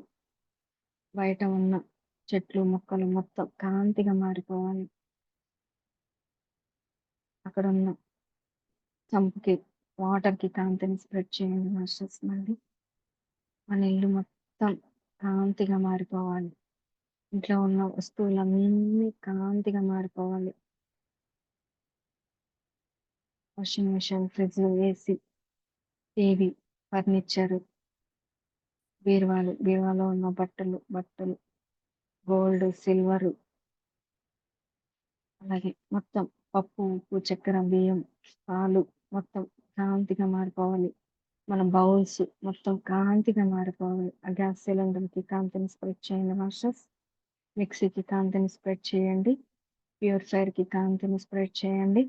బయట ఉన్న చెట్లు, మొక్కలు మొత్తం కాంతిగా మారిపోవాలి. అక్కడున్న సంపుకి, వాటర్‌కి కాంతిని స్ప్రెడ్ చేయండి మాస్టర్స్ మళ్ళీ. మన ఇల్లు మొత్తం కాంతిగా మారిపోవాలి. ఇంట్లో ఉన్న వస్తువులన్నీ కాంతిగా మారిపోవాలి. Washing machine, fridge, AC, TV, furniture, బీరువాలో ఉన్న బట్టలు, గోల్డ్, సిల్వరు, అలాగే మొత్తం పప్పు, ఉప్పు, చక్కెర, బియ్యం, పాలు మొత్తం కాంతిగా మారిపోవాలి. మన బౌల్స్ మొత్తం కాంతిగా మారిపోవాలి. ఆ గ్యాస్ సిలిండర్‌కి కాంతిని స్ప్రెడ్ చేయండి మాస్టర్స్. మిక్సీకి కాంతిని స్ప్రెడ్ చేయండి. ప్యూరిఫైయర్‌కి కాంతిని స్ప్రెడ్ చేయండి.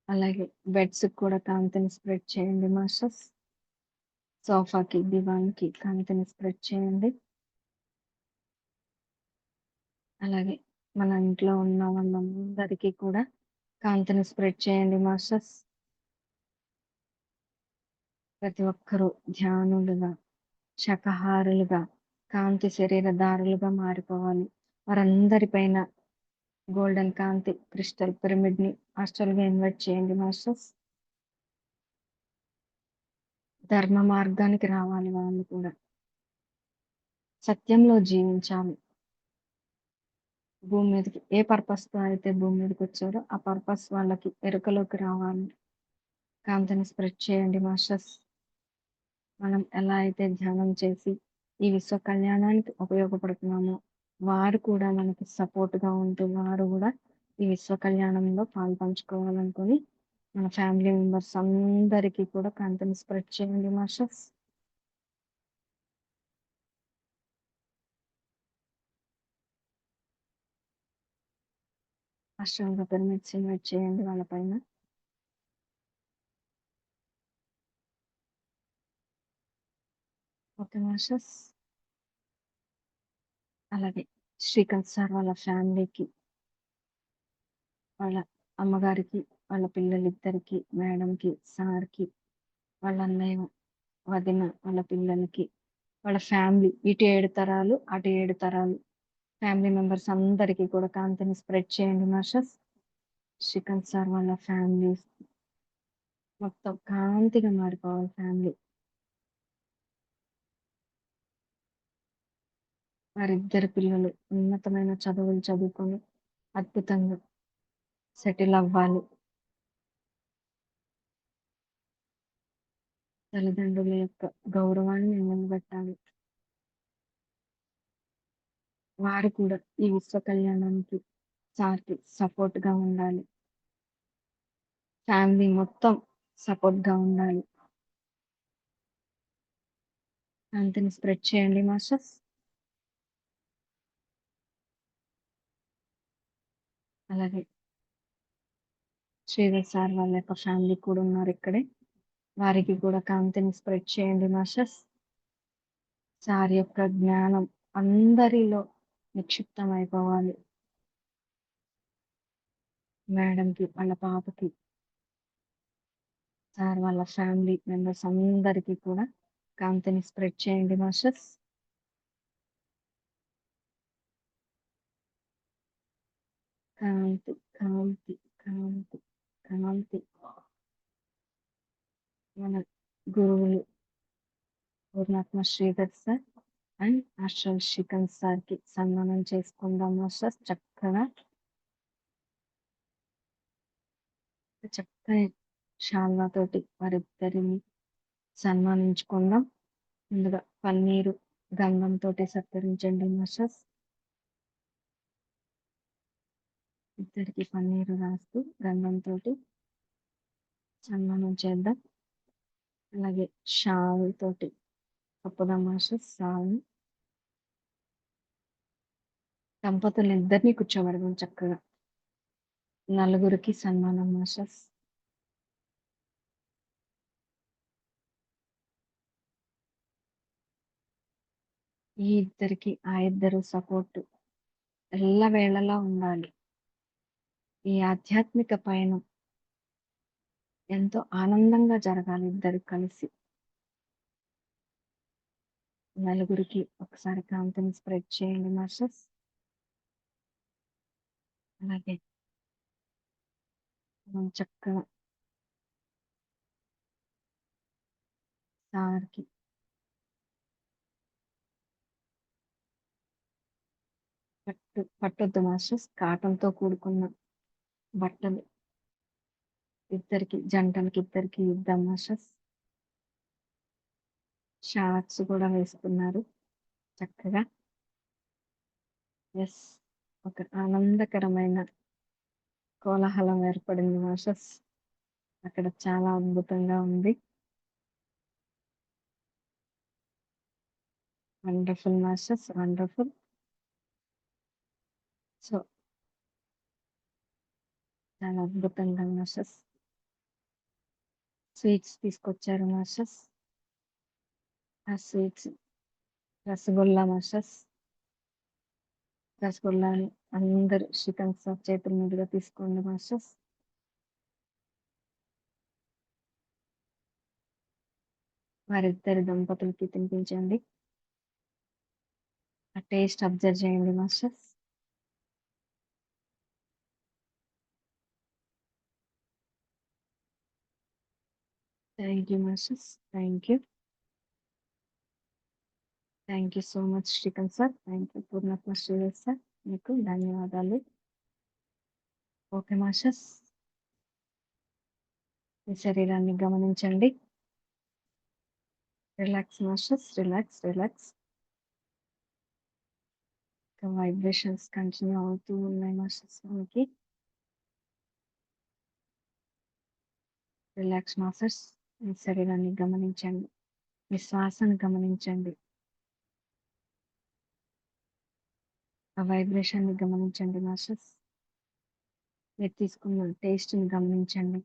అలాగే బెడ్స్‌కి కూడా కాంతిని స్ప్రెడ్ చేయండి మాస్టర్స్. సోఫాకి, దివాన్‌కి కాంతిని స్ప్రెడ్ చేయండి. అలాగే మన ఇంట్లో ఉన్న వాళ్ళందరికీ కూడా కాంతిని స్ప్రెడ్ చేయండి మాస్టర్స్. ప్రతి ఒక్కరూ ధ్యానులుగా, శాకాహారులుగా, కాంతి శరీరధారులుగా మారిపోవాలి. వారందరిపైన గోల్డెన్ కాంతి క్రిస్టల్ పిరమిడ్‌ని హాస్టల్‌గా ఇన్వైట్ చేయండి మాస్టర్స్. ధర్మ మార్గానికి రావాలి వాళ్ళు కూడా. సత్యంలో జీవించాలి. భూమి మీదకి ఏ పర్పస్‌తో అయితే భూమి మీదకొచ్చారో ఆ పర్పస్ వాళ్ళకి ఎరుకలోకి రావాలి. కాంతిని స్ప్రెడ్ చేయండి మాస్టర్స్. మనం ఎలా అయితే ధ్యానం చేసి ఈ విశ్వ కళ్యాణానికి ఉపయోగపడుతున్నామో, వారు కూడా మనకి సపోర్ట్‌గా ఉంటూ, వారు గూడా ఈ విశ్వ కళ్యాణంలో పాలుపంచుకోవాలనుకొని, మన ఫ్యామిలీ మెంబర్స్ అందరికీ కూడా కాంతిని స్ప్రెడ్ చేయండి మాస్టర్స్. అష్టాంగ పిరమిడ్స్ ఇన్వైట్ చేయండి వాళ్ళ పైన. Okay masters. అలాగే శ్రీకాంత్ సార్ వాళ్ళ ఫ్యామిలీకి, వాళ్ళ అమ్మగారికి, వాళ్ళ పిల్లలిద్దరికీ, మేడంకి, సార్‌కి, వాళ్ళ అన్నయ్య, వదిన, వాళ్ళ పిల్లలకి, వాళ్ళ ఫ్యామిలీ ఇటు 7 తరాలు, అటు 7 తరాలు ఫ్యామిలీ మెంబర్స్ అందరికీ కూడా కాంతిని స్ప్రెడ్ చేయండి మాస్టర్స్. శ్రీకాంత్ సార్ వాళ్ళ ఫ్యామిలీ మొత్తం కాంతిగా మారిపోవాలి ఫ్యామిలీ. వారిద్దరి పిల్లలు ఉన్నతమైన చదువులు చదువుకొని అద్భుతంగా సెటిల్ అవ్వాలి. తల్లిదండ్రుల యొక్క గౌరవాన్ని నిలబెట్టాలి. వారు కూడా ఈ విశ్వ కళ్యాణానికి సార్‌కి సపోర్ట్‌గా ఉండాలి. ఫ్యామిలీ మొత్తం సపోర్ట్‌గా ఉండాలి. కాంతిని స్ప్రెడ్ చేయండి మాస్టర్స్. అలాగే శ్రీధర్ సార్ వాళ్ళ యొక్క ఫ్యామిలీ కూడా ఉన్నారు ఇక్కడే. వారికి కూడా కాంతిని స్ప్రెడ్ చేయండి మాస్టర్స్. సార్ యొక్క జ్ఞానం అందరిలో నిక్షిప్తమైపోవాలి. మేడంకి, వాళ్ళ పాపకి, సార్ వాళ్ళ ఫ్యామిలీ మెంబర్స్ అందరికీ కూడా కాంతిని స్ప్రెడ్ చేయండి మాస్టర్స్. కాంతి, కాంతి, కాంతి, కాంతి. మన గురువులు Purnatma Sridhar sir and astral Srikanth సార్‌కి సన్మానం చేసుకుందాం మాస్టర్స్ చక్కగా. చక్కని శాల్వాతోటి వారిద్దరిని సన్మానించుకుందాం. ముందుగా పన్నీరు, గంధంతోటి సత్కరించండి మాస్టర్స్. ఇద్దరికి పన్నీరు రాస్తూ గంధంతోటి సన్మానం చేద్దాం. అలాగే షాల్ తోటి కప్పుదాం మాస్టర్స్ షాల్‌ని. దంపతులిద్దరిని కూర్చోబెడదాం చక్కగా. నలుగురికి సన్మానం మాస్టర్స్. ఈ ఇద్దరికి ఆ ఇద్దరు సపోర్ట్ ఎల్లవేళలా ఉండాలి. ఈ ఆధ్యాత్మిక పయనం ఎంతో ఆనందంగా జరగాలి ఇద్దరు కలిసి. నలుగురికి ఒకసారి కాంతిని స్ప్రెడ్ చేయండి మాస్టర్స్. అలాగే మనం చక్కగా సార్కి పట్టొద్దు మాస్టర్స్. కాటన్‌తో కూడుకున్న బట్టలు జంటలకి ఇద్దరికి ఇద్దాం మాస్టర్స్. షార్ట్స్ కూడా వేసుకున్నారు చక్కగా. ఎస్, ఒక ఆనందకరమైన కోలాహలం ఏర్పడింది మాస్టర్స్. అక్కడ చాలా అద్భుతంగా ఉంది. Wonderful masters, wonderful. సో చాలా అద్భుతంగా మాస్టర్స్. స్వీట్స్ తీసుకొచ్చారు మాస్టర్స్. ఆ స్వీట్స్ రసగుల్లా మాస్టర్స్. రసగుల్లాని అందరూ శ్రీకాంత్ సార్ చేతుల మీదుగా తీసుకోండి మాస్టర్స్. వారిద్దరి దంపతులకి తినిపించండి. ఆ టేస్ట్ అబ్జర్వ్ చేయండి masters. Thank you masters, thank you. Thank you so much Srikanth sir. Thank you Purnatma Sridhar sir. మీకు ధన్యవాదాలు. ఓకే మాస్టర్స్, మీ శరీరాన్ని గమనించండి. Relax masters, relax relax. Vibrations continue అవుతూ ఉన్నాయి మాస్టర్స్ మనకి. Relax masters. మీ శరీరాన్ని గమనించండి, మీ శ్వాసను గమనించండి, ఆ వైబ్రేషన్ని గమనించండి మాస్టర్స్. మీరు తీసుకున్న టేస్ట్ని గమనించండి.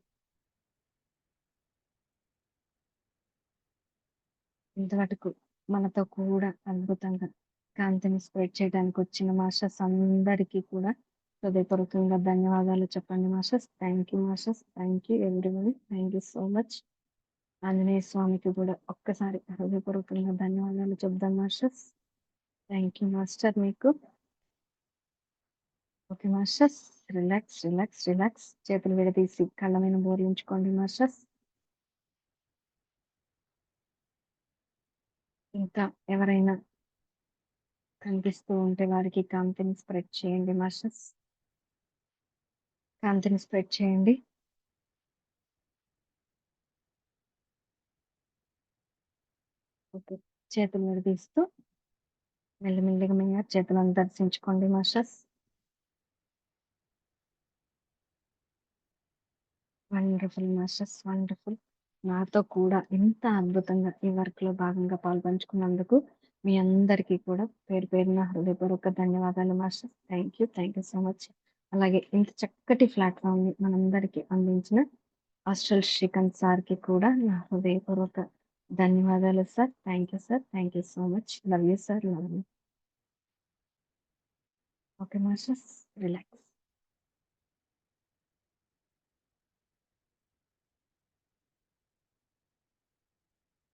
ఇంతవరకు మనతో కూడా అద్భుతంగా కాంతిని స్ప్రెడ్ చేయడానికి వచ్చిన మాస్టర్స్ అందరికీ కూడా హృదయపూర్వకంగా ధన్యవాదాలు చెప్పండి masters. Thank you masters, thank you everyone, thank you so much. Anjaneya స్వామికి కూడా ఒక్కసారి హృదయపూర్వకంగా ధన్యవాదాలు చెప్దాం మాస్టర్స్. థ్యాంక్ యూ మాస్టర్ మీకు. Okay masters, relax relax relax. చేతులు విడదీసి కళ్ళ మీద బోర్లించుకోండి మాస్టర్స్. ఇంకా ఎవరైనా కనిపిస్తూ ఉంటే వారికి కాంతిని స్ప్రెడ్ చేయండి మాస్టర్స్. కాంతిని స్ప్రెడ్ చేయండి. ఓకే, చేతులు విడదీస్తూ మెల్లిమెల్లిగా మీ చేతులను దర్శించుకోండి మాస్టర్స్. Wonderful masters, wonderful. నాతో కూడా ఇంత అద్భుతంగా ఈ వర్క్ లో భాగంగా పాల్పంచుకున్నందుకు మీ అందరికీ కూడా పేరు పేరున హృదయపూర్వక ధన్యవాదాలు masters. Thank you so much. అలాగే ఇంత చక్కటి ప్లాట్ఫామ్ ని మనందరికీ అందించిన ఆస్ట్రల్ శ్రీకాంత్ సార్ కి కూడా నా హృదయపూర్వక ధన్యవాదాలు sir. Thank you sir, thank you so much. Love you sir, love you. Okay masters, relax.